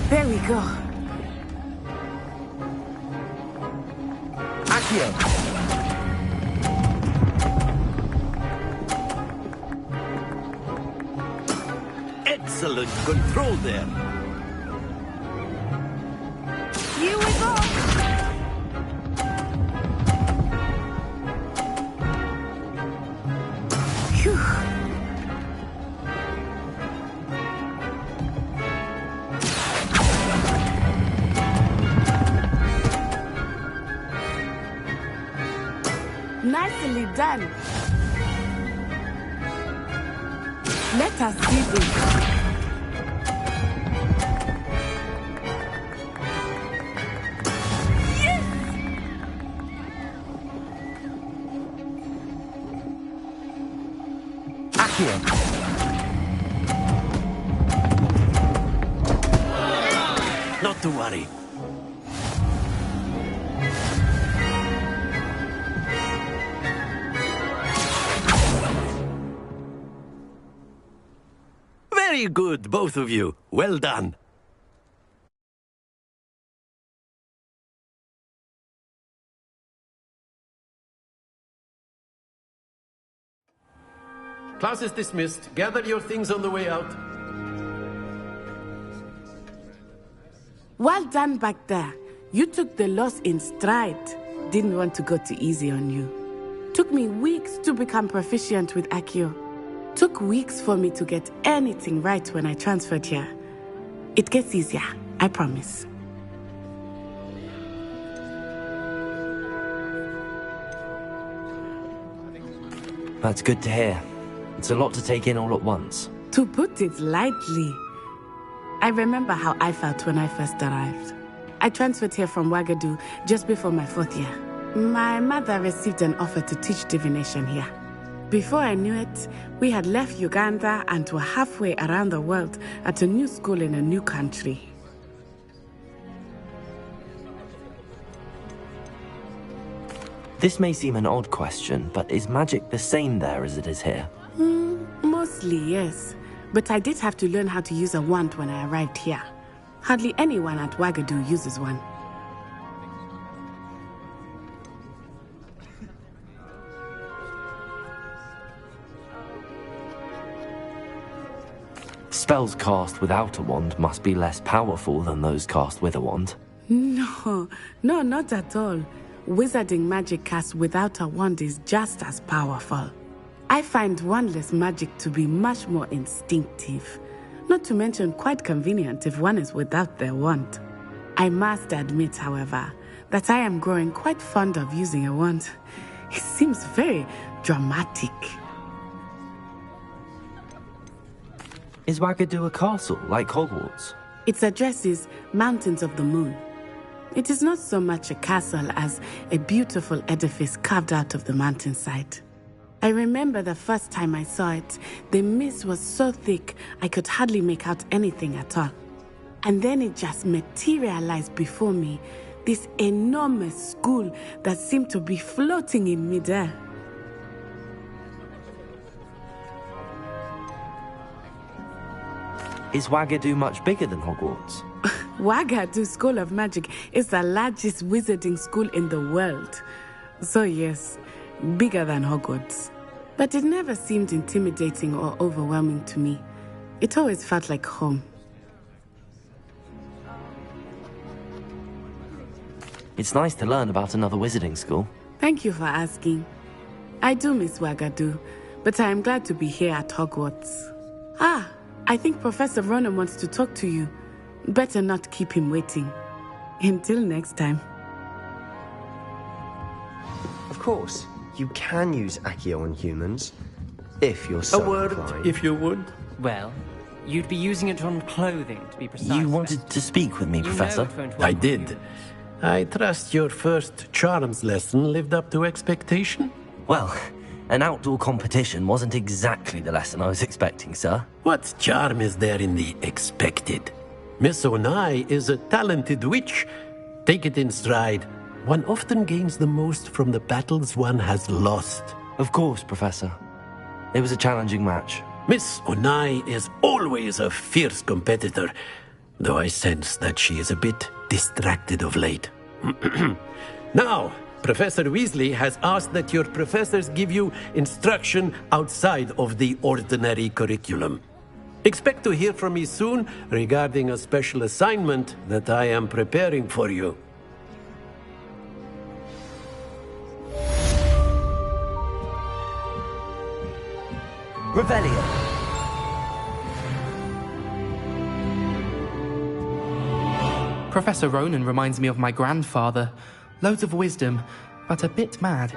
There we go. Accio. Excellent control there. You with all. Nicely done. Let us see this. Not to worry. Very good, both of you. Well done. Class is dismissed. Gather your things on the way out. Well done back there. You took the loss in stride. Didn't want to go too easy on you. Took me weeks to become proficient with Accio. Took weeks for me to get anything right when I transferred here. It gets easier, I promise. That's good to hear. It's a lot to take in all at once. To put it lightly, I remember how I felt when I first arrived. I transferred here from Wagadu just before my 4th year. My mother received an offer to teach divination here. Before I knew it, we had left Uganda and were halfway around the world at a new school in a new country. This may seem an odd question, but is magic the same there as it is here? Mostly, yes. But I did have to learn how to use a wand when I arrived here. Hardly anyone at Wagadu uses one. Spells cast without a wand must be less powerful than those cast with a wand. No, not at all. Wizarding magic cast without a wand is just as powerful. I find wandless magic to be much more instinctive. Not to mention quite convenient if one is without their wand. I must admit, however, that I am growing quite fond of using a wand. It seems very dramatic. Is Wagadu a castle, like Hogwarts? Its address is Mountains of the Moon. It is not so much a castle as a beautiful edifice carved out of the mountainside. I remember the first time I saw it, the mist was so thick I could hardly make out anything at all. And then it just materialized before me, this enormous school that seemed to be floating in midair. Is Wagadu much bigger than Hogwarts? Wagadu School of Magic is the largest wizarding school in the world. So yes, bigger than Hogwarts. But it never seemed intimidating or overwhelming to me. It always felt like home. It's nice to learn about another wizarding school. Thank you for asking. I do miss Wagadu, but I am glad to be here at Hogwarts. I think Professor Ronan wants to talk to you. Better not keep him waiting. Until next time. Of course, you can use Accio on humans, if you're so A word, inclined. if you would. Well, You'd be using it on clothing, to be precise. You wanted to speak with me, Professor? I did. I trust your first charms lesson lived up to expectation? Well, an outdoor competition wasn't exactly the lesson I was expecting, sir. What charm is there in the expected? Miss Onai is a talented witch. Take it in stride. One often gains the most from the battles one has lost. Of course, Professor. It was a challenging match. Miss Onai is always a fierce competitor, though I sense that she is a bit distracted of late. Now, Professor Weasley has asked that your professors give you instruction outside of the ordinary curriculum. Expect to hear from me soon regarding a special assignment that I am preparing for you. Revelio. Professor Ronan reminds me of my grandfather. Loads of wisdom, but a bit mad.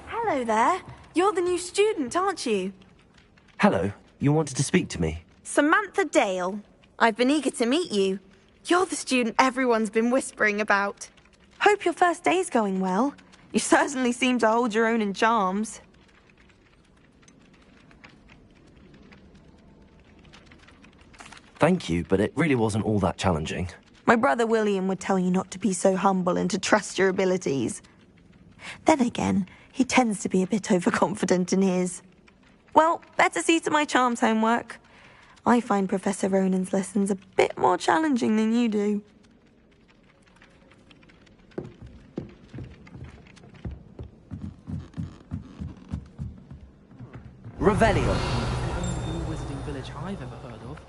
Hello there. You're the new student, aren't you? Hello. You wanted to speak to me? Samantha Dale. I've been eager to meet you. You're the student everyone's been whispering about. Hope your first day's going well. You certainly seem to hold your own in charms. Thank you, but it really wasn't all that challenging. My brother William would tell you not to be so humble and to trust your abilities. Then again, he tends to be a bit overconfident in his. Well, better see to my charms homework. I find Professor Ronan's lessons a bit more challenging than you do. Revelio. Wizarding village I've ever heard of.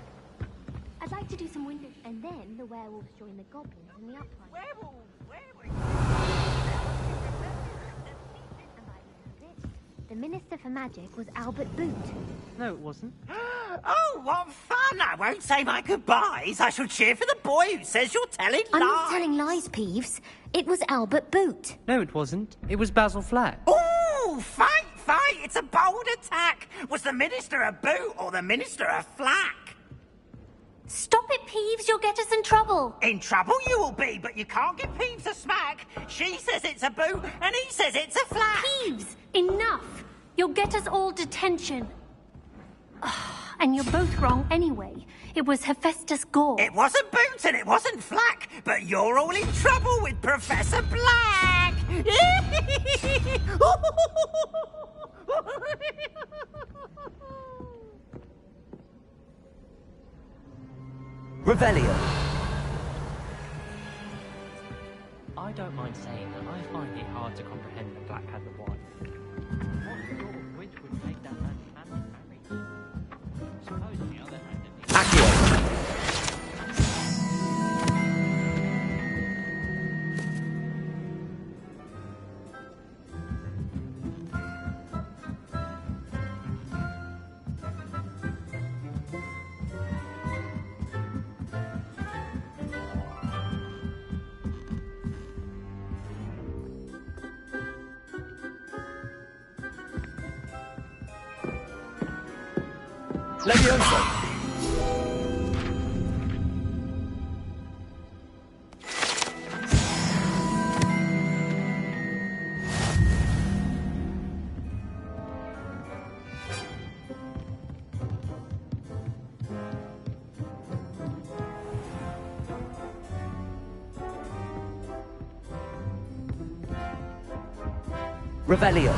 I'd like to do some windows, and then the werewolves join the goblins in the uprising. The Minister for Magic was Albert Boot. No, it wasn't. Oh, what fun! I won't say my goodbyes. I shall cheer for the boy who says you're telling lies. I'm not telling lies, Peeves. It was Albert Boot. No, it wasn't. It was Basil Flack. Ooh, fight! It's a bold attack. Was the Minister a boot or the Minister a flack? Stop it, Peeves. You'll get us in trouble. In trouble you will be, but you can't give Peeves a smack. She says it's a boot and he says it's a flack. Peeves, enough. You'll get us all detention. And you're both wrong anyway. It was Hephaestus Gore. It wasn't boot and it wasn't flack, but you're all in trouble with Professor Black. Revelio. I don't mind saying that I find it hard to comprehend that Black has a wife. What sort of witch would make that man's hand marry? Suppose on the other hand... Leviosa. Revelio.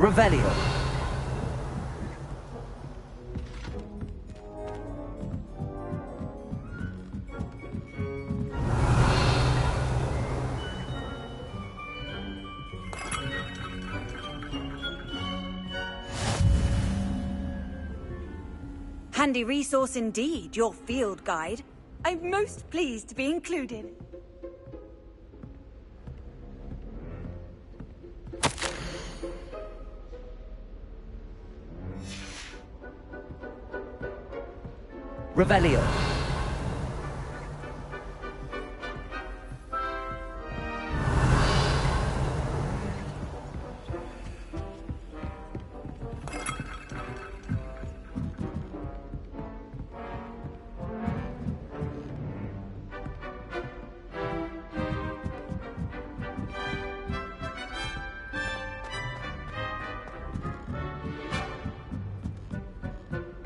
Revelio. Handy resource indeed, your field guide. I'm most pleased to be included. Revelio.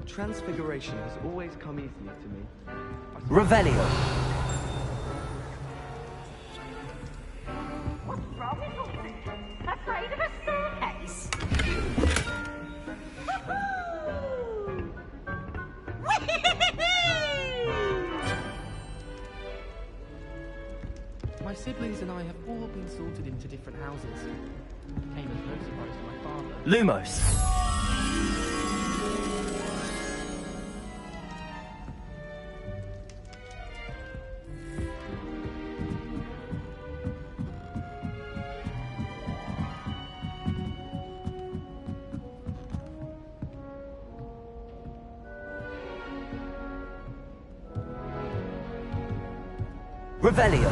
Transfiguration has always come easily to me. Revelio. What's wrong with all this? Afraid of a staircase? My siblings and I have all been sorted into different houses. Came as no surprise to my father. Lumos. Revelio.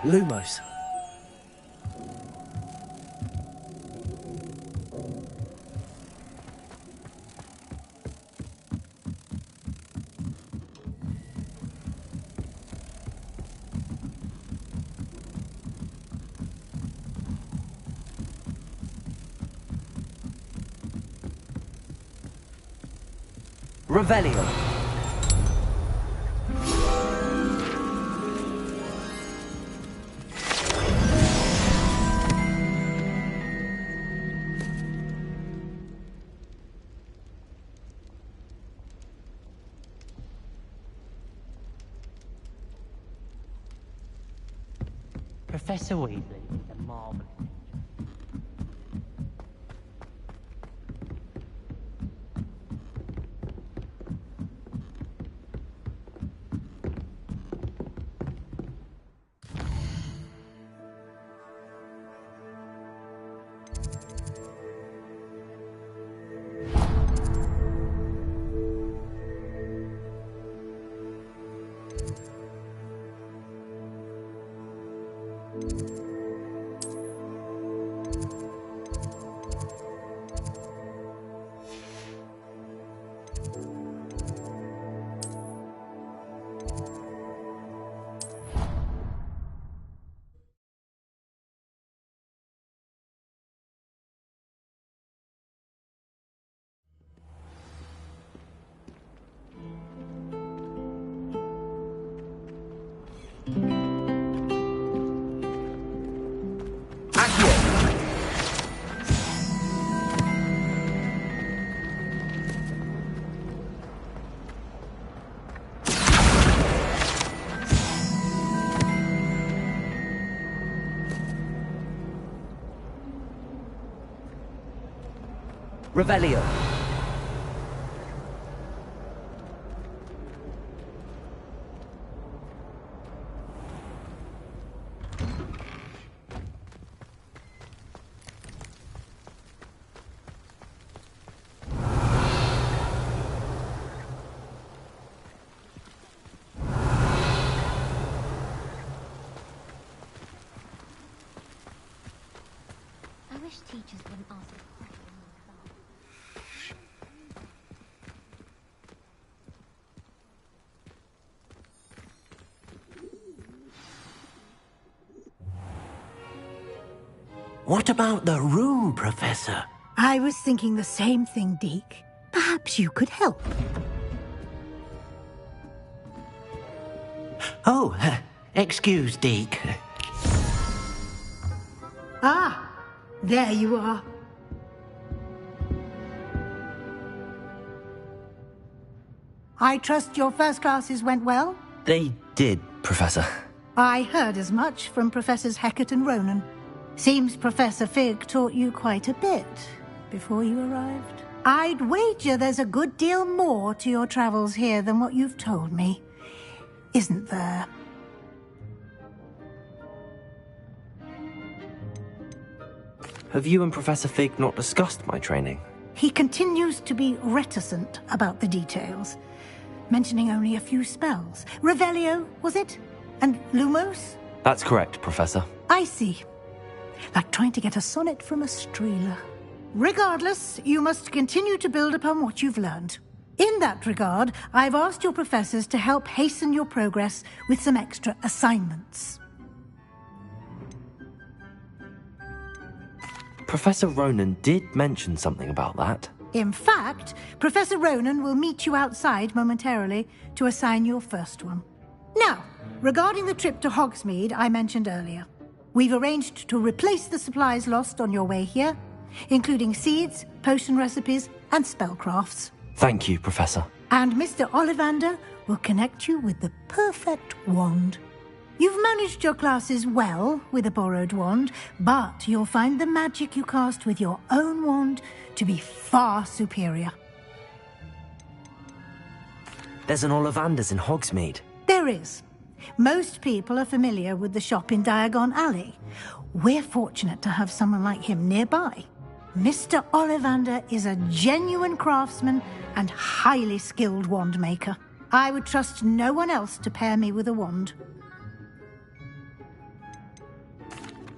Lumos. Revelio. Professor Weasley is a marvelous. Revelio. I wish teachers wouldn't ask the question. What about the room, Professor? I was thinking the same thing, Deke. Perhaps you could help. Oh, excuse, Deke. Ah, there you are. I trust your first classes went well? They did, Professor. I heard as much from Professors Hecat and Ronan. Seems Professor Fig taught you quite a bit before you arrived. I'd wager there's a good deal more to your travels here than what you've told me. Isn't there? Have you and Professor Fig not discussed my training? He continues to be reticent about the details, mentioning only a few spells. Revelio, was it? And Lumos? That's correct, Professor. I see. Like trying to get a sonnet from a streeler. Regardless, you must continue to build upon what you've learned. In that regard, I've asked your professors to help hasten your progress with some extra assignments. Professor Ronan did mention something about that. In fact, Professor Ronan will meet you outside momentarily to assign your first one. Now, regarding the trip to Hogsmeade I mentioned earlier, we've arranged to replace the supplies lost on your way here, including seeds, potion recipes, and spellcrafts. Thank you, Professor. And Mr. Ollivander will connect you with the perfect wand. You've managed your classes well with a borrowed wand, but you'll find the magic you cast with your own wand to be far superior. There's an Ollivander's in Hogsmeade. There is. Most people are familiar with the shop in Diagon Alley. We're fortunate to have someone like him nearby. Mr. Ollivander is a genuine craftsman and highly skilled wand maker. I would trust no one else to pair me with a wand.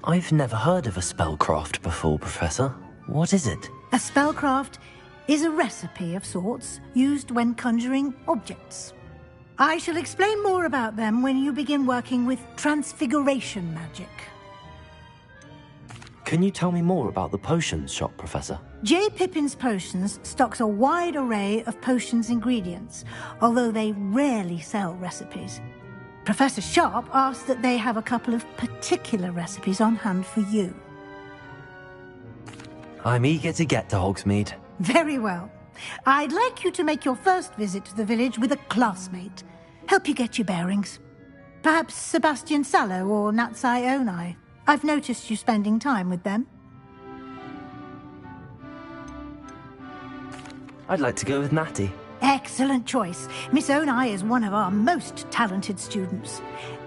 I've never heard of a spellcraft before, Professor. What is it? A spellcraft is a recipe of sorts used when conjuring objects. I shall explain more about them when you begin working with transfiguration magic. Can you tell me more about the potions shop, Professor? J. Pippin's Potions stocks a wide array of potions ingredients, although they rarely sell recipes. Professor Sharp asked that they have a couple of particular recipes on hand for you. I'm eager to get to Hogsmeade. Very well. I'd like you to make your first visit to the village with a classmate. Help you get your bearings. Perhaps Sebastian Sallow or Natsai Onai. I've noticed you spending time with them. I'd like to go with Natty. Excellent choice. Miss Onai is one of our most talented students.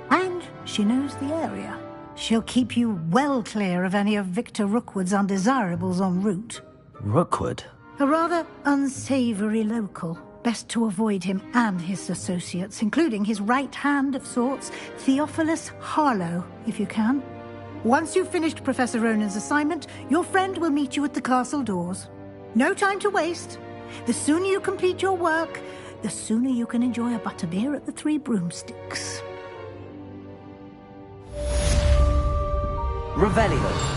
And she knows the area. She'll keep you well clear of any of Victor Rookwood's undesirables en route. Rookwood? A rather unsavory local. Best to avoid him and his associates, including his right hand of sorts, Theophilus Harlow, if you can. Once you've finished Professor Ronan's assignment, your friend will meet you at the castle doors. No time to waste. The sooner you complete your work, the sooner you can enjoy a butterbeer at the Three Broomsticks. Revelio.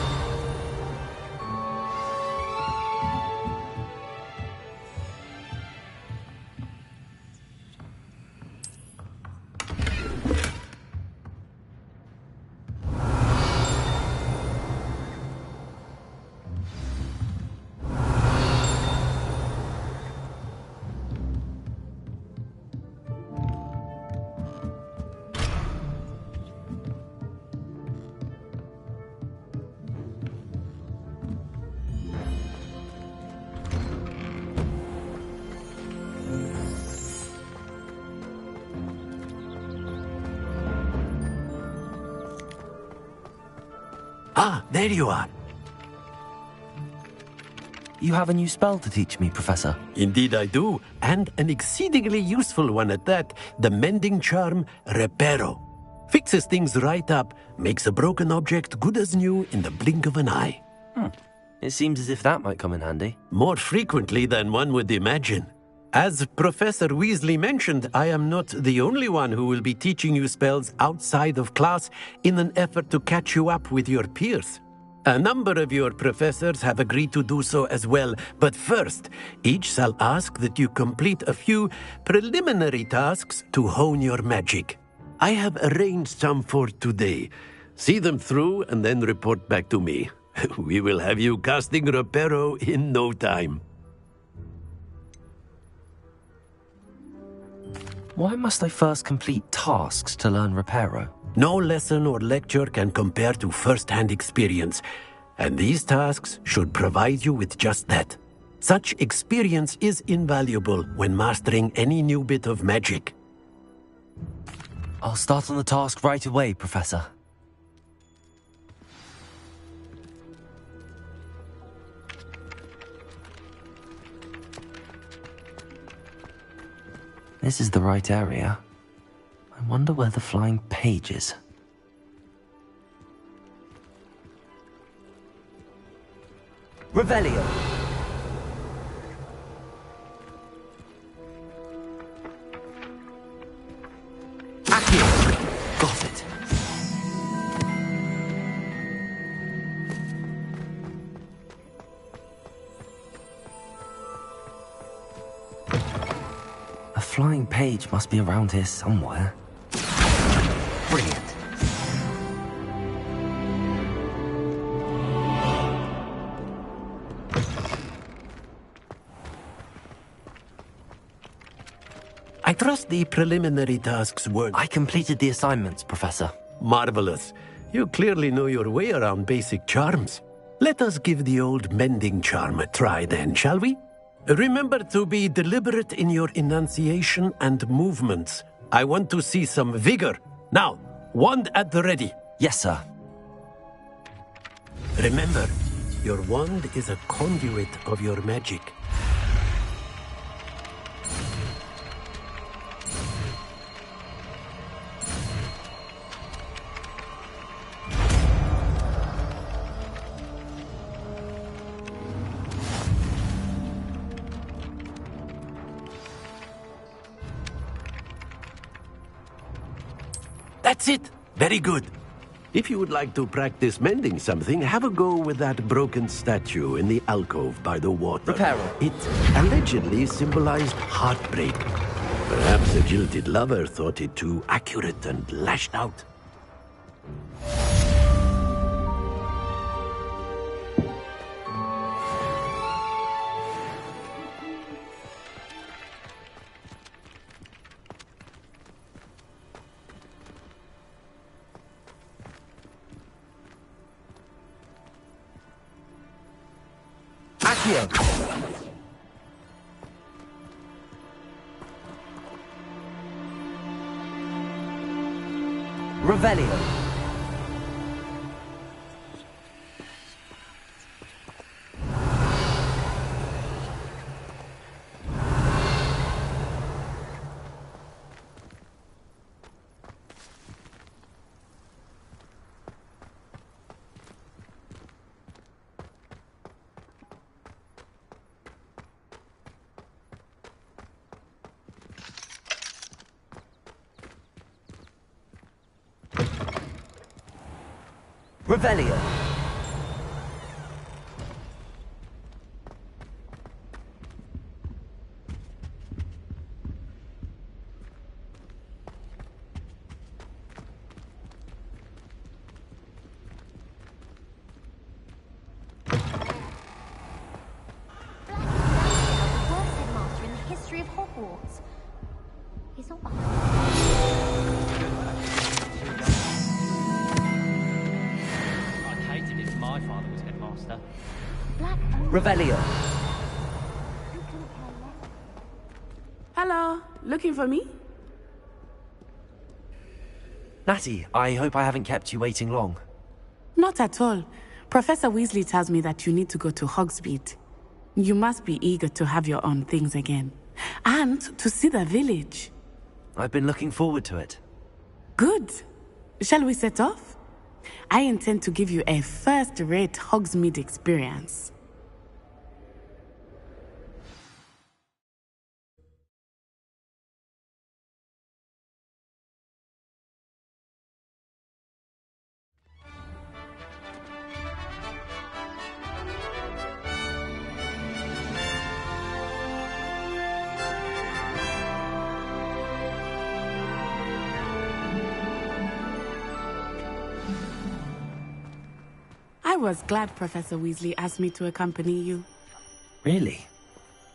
Ah, there you are. You have a new spell to teach me, Professor. Indeed I do, and an exceedingly useful one at that. The mending charm, Reparo. Fixes things right up, makes a broken object good as new in the blink of an eye. It seems as if that might come in handy. More frequently than one would imagine. As Professor Weasley mentioned, I am not the only one who will be teaching you spells outside of class in an effort to catch you up with your peers. A number of your professors have agreed to do so as well, but first, each shall ask that you complete a few preliminary tasks to hone your magic. I have arranged some for today. See them through and then report back to me. We will have you casting Reparo in no time. Why must I first complete tasks to learn Reparo? No lesson or lecture can compare to first-hand experience, and these tasks should provide you with just that. Such experience is invaluable when mastering any new bit of magic. I'll start on the task right away, Professor. This is the right area. I wonder where the flying page is. Revelio. Accio. Got it. A flying page must be around here somewhere. Brilliant. I trust the preliminary tasks were... I completed the assignments, Professor. Marvelous. You clearly know your way around basic charms. Let us give the old mending charm a try then, shall we? Remember to be deliberate in your enunciation and movements. I want to see some vigor. Now, wand at the ready. Yes, sir. Remember, your wand is a conduit of your magic. That's it. Very good. If you would like to practice mending something, have a go with that broken statue in the alcove by the water. Reparo. It allegedly symbolized heartbreak. Perhaps a jilted lover thought it too accurate and lashed out. Accio. Revelio. Revelio. Headmaster in the history of Hogwarts. He's not My father was headmaster. Revelio. Hello, looking for me? Natty, I hope I haven't kept you waiting long. Not at all. Professor Weasley tells me that you need to go to Hogsmeade. You must be eager to have your own things again. And to see the village. I've been looking forward to it. Good. Shall we set off? I intend to give you a first-rate Hogsmeade experience. was glad Professor Weasley asked me to accompany you. Really?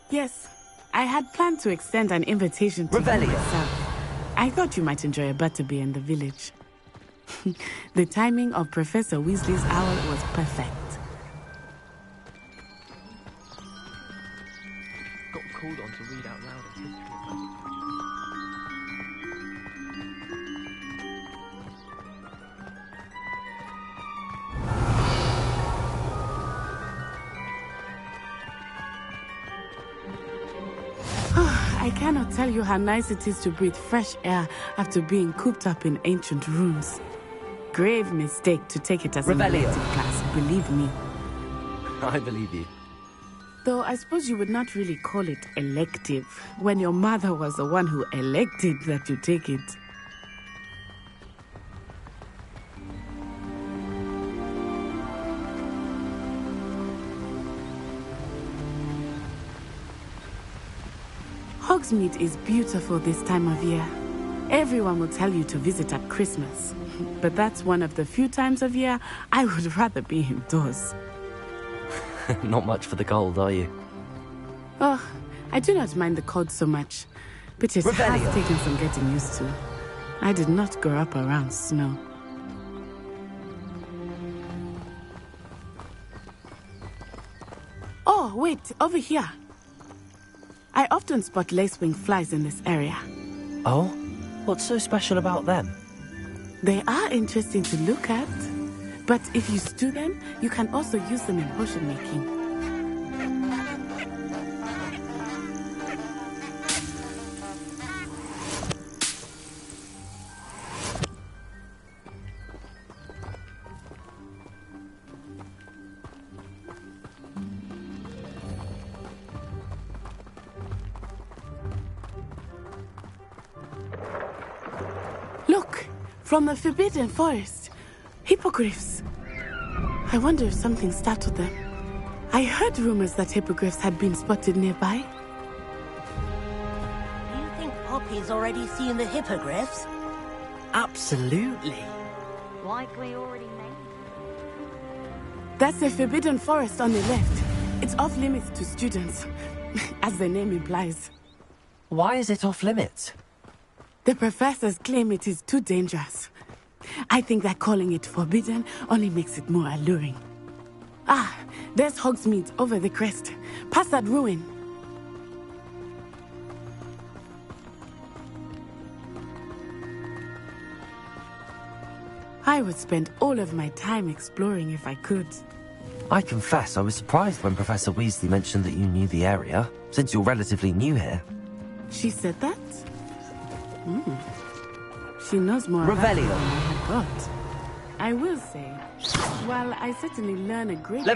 Yes, I had planned to extend an invitation to you myself. I thought you might enjoy a butterbeer in the village. The timing of Professor Weasley's hour was perfect. Got called on to read out loud a history of magic. I cannot tell you how nice it is to breathe fresh air after being cooped up in ancient rooms. Grave mistake to take it as an elective class, believe me. I believe you. Though I suppose you would not really call it elective when your mother was the one who elected that you take it. Hogsmeade is beautiful this time of year. Everyone will tell you to visit at Christmas. But that's one of the few times of year I would rather be indoors. Not much for the cold, are you? Oh, I do not mind the cold so much. But it has taken some getting used to. I did not grow up around snow. Oh, wait, over here. I often spot lacewing flies in this area. Oh? What's so special about them? They are interesting to look at, but if you stew them, you can also use them in potion making. Look, from the Forbidden Forest, hippogriffs. I wonder if something startled them. I heard rumors that hippogriffs had been spotted nearby. Do you think Poppy's already seen the hippogriffs? Absolutely. Likely already made. That's the Forbidden Forest on the left. It's off limits to students, as the name implies. Why is it off limits? The professors claim it is too dangerous. I think that calling it forbidden only makes it more alluring. Ah, there's Hogsmeade over the crest. Past that ruin. I would spend all of my time exploring if I could. I confess I was surprised when Professor Weasley mentioned that you knew the area, since you're relatively new here. She said that? She knows more about it than I had thought. I will say, while I certainly learn a great deal,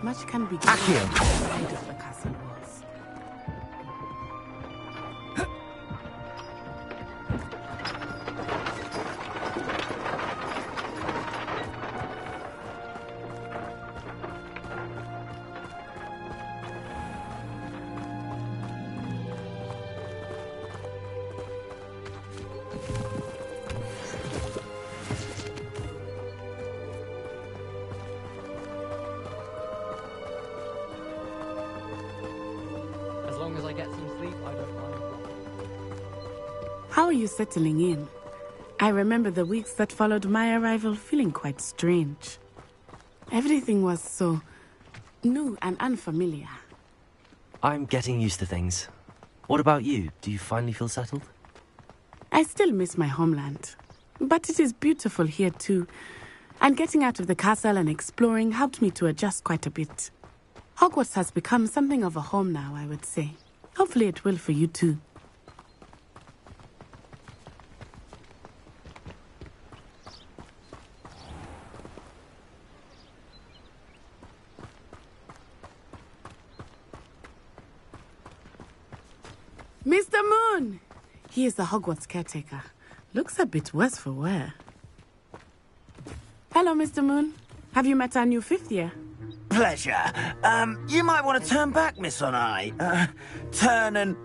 much can be gained outside of the castle walls. As long as I get some sleep, I don't mind. How are you settling in? I remember the weeks that followed my arrival feeling quite strange. Everything was so new and unfamiliar. I'm getting used to things. What about you? Do you finally feel settled? I still miss my homeland, but it is beautiful here too. And getting out of the castle and exploring helped me to adjust quite a bit. Hogwarts has become something of a home now, I would say. Hopefully it will for you too. Mr. Moon! He is the Hogwarts caretaker. Looks a bit worse for wear. Hello, Mr. Moon. Have you met our new fifth year? Pleasure. You might want to turn back, Miss Onai. Turn and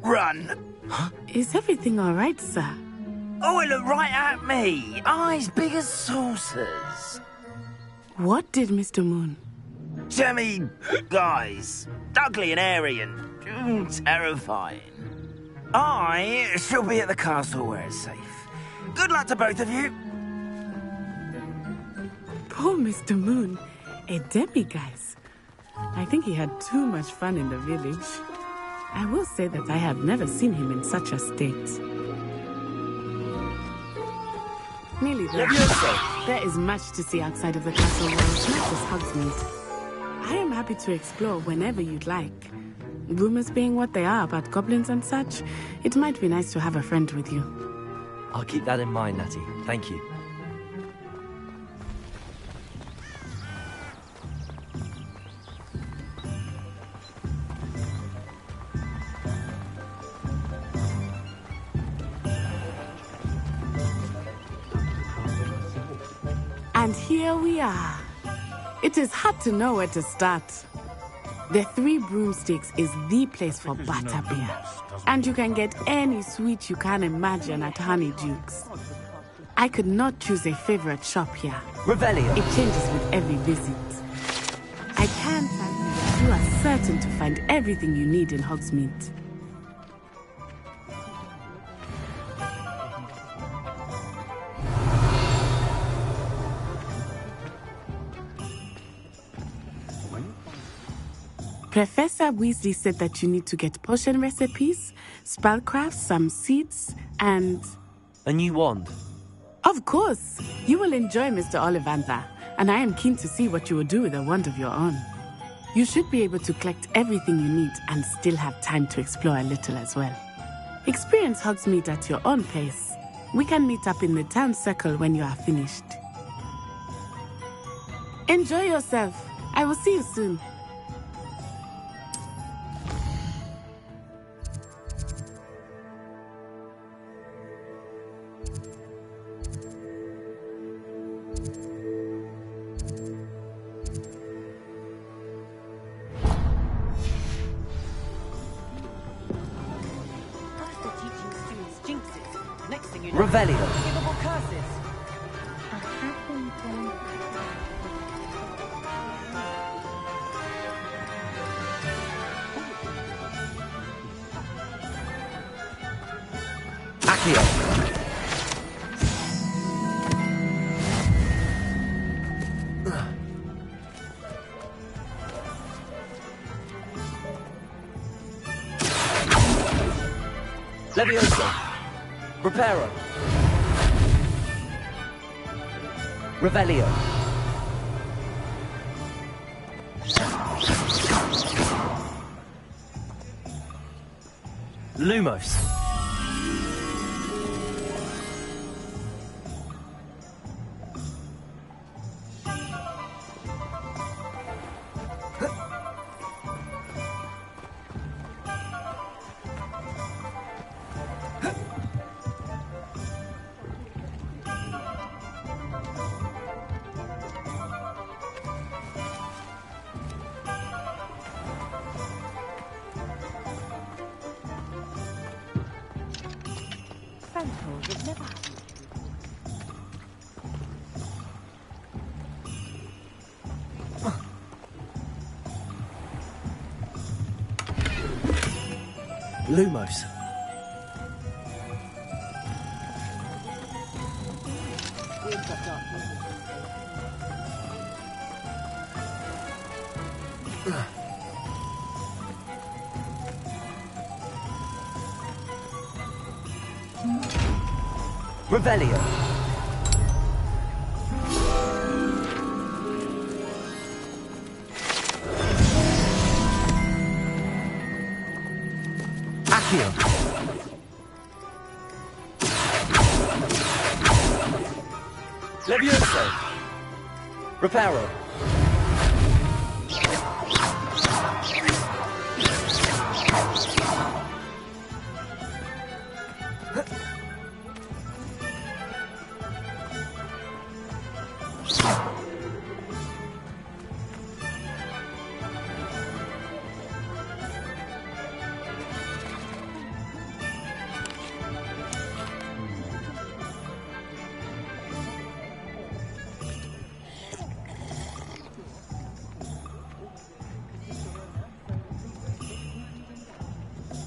run. Is everything all right, sir? Oh, it looked right at me. Eyes big as saucers. What did Mr. Moon? Jemmy, guys, ugly and airy and terrifying. I shall be at the castle where it's safe. Good luck to both of you. Poor Mr. Moon, a demiguise. I think he had too much fun in the village. I will say that I have never seen him in such a state. Nearly there. There is much to see outside of the castle walls, not just Hogsmeade. I am happy to explore whenever you'd like. Rumors being what they are about goblins and such, it might be nice to have a friend with you. I'll keep that in mind, Natty. Thank you. And here we are. It is hard to know where to start. The Three Broomsticks is the place for butterbeer. And you can get any sweet you can imagine at Honeyduke's. I could not choose a favorite shop here. Revelio. It changes with every visit. I can tell you that you are certain to find everything you need in Hogsmeade. Professor Weasley said that you need to get potion recipes, spellcraft, some seeds, and... A new wand? Of course! You will enjoy Mr. Ollivander, and I am keen to see what you will do with a wand of your own. You should be able to collect everything you need and still have time to explore a little as well. Experience Hogsmeade at your own pace. We can meet up in the town circle when you are finished. Enjoy yourself. I will see you soon. Revelio. Unforgivable curses. Accio. Levioso. Reparo. Revelio. Lumos. Lumos. Revelio. Accio. Levioso. Reparo.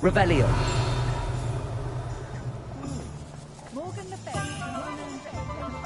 Revelio. Morgan Le Fay.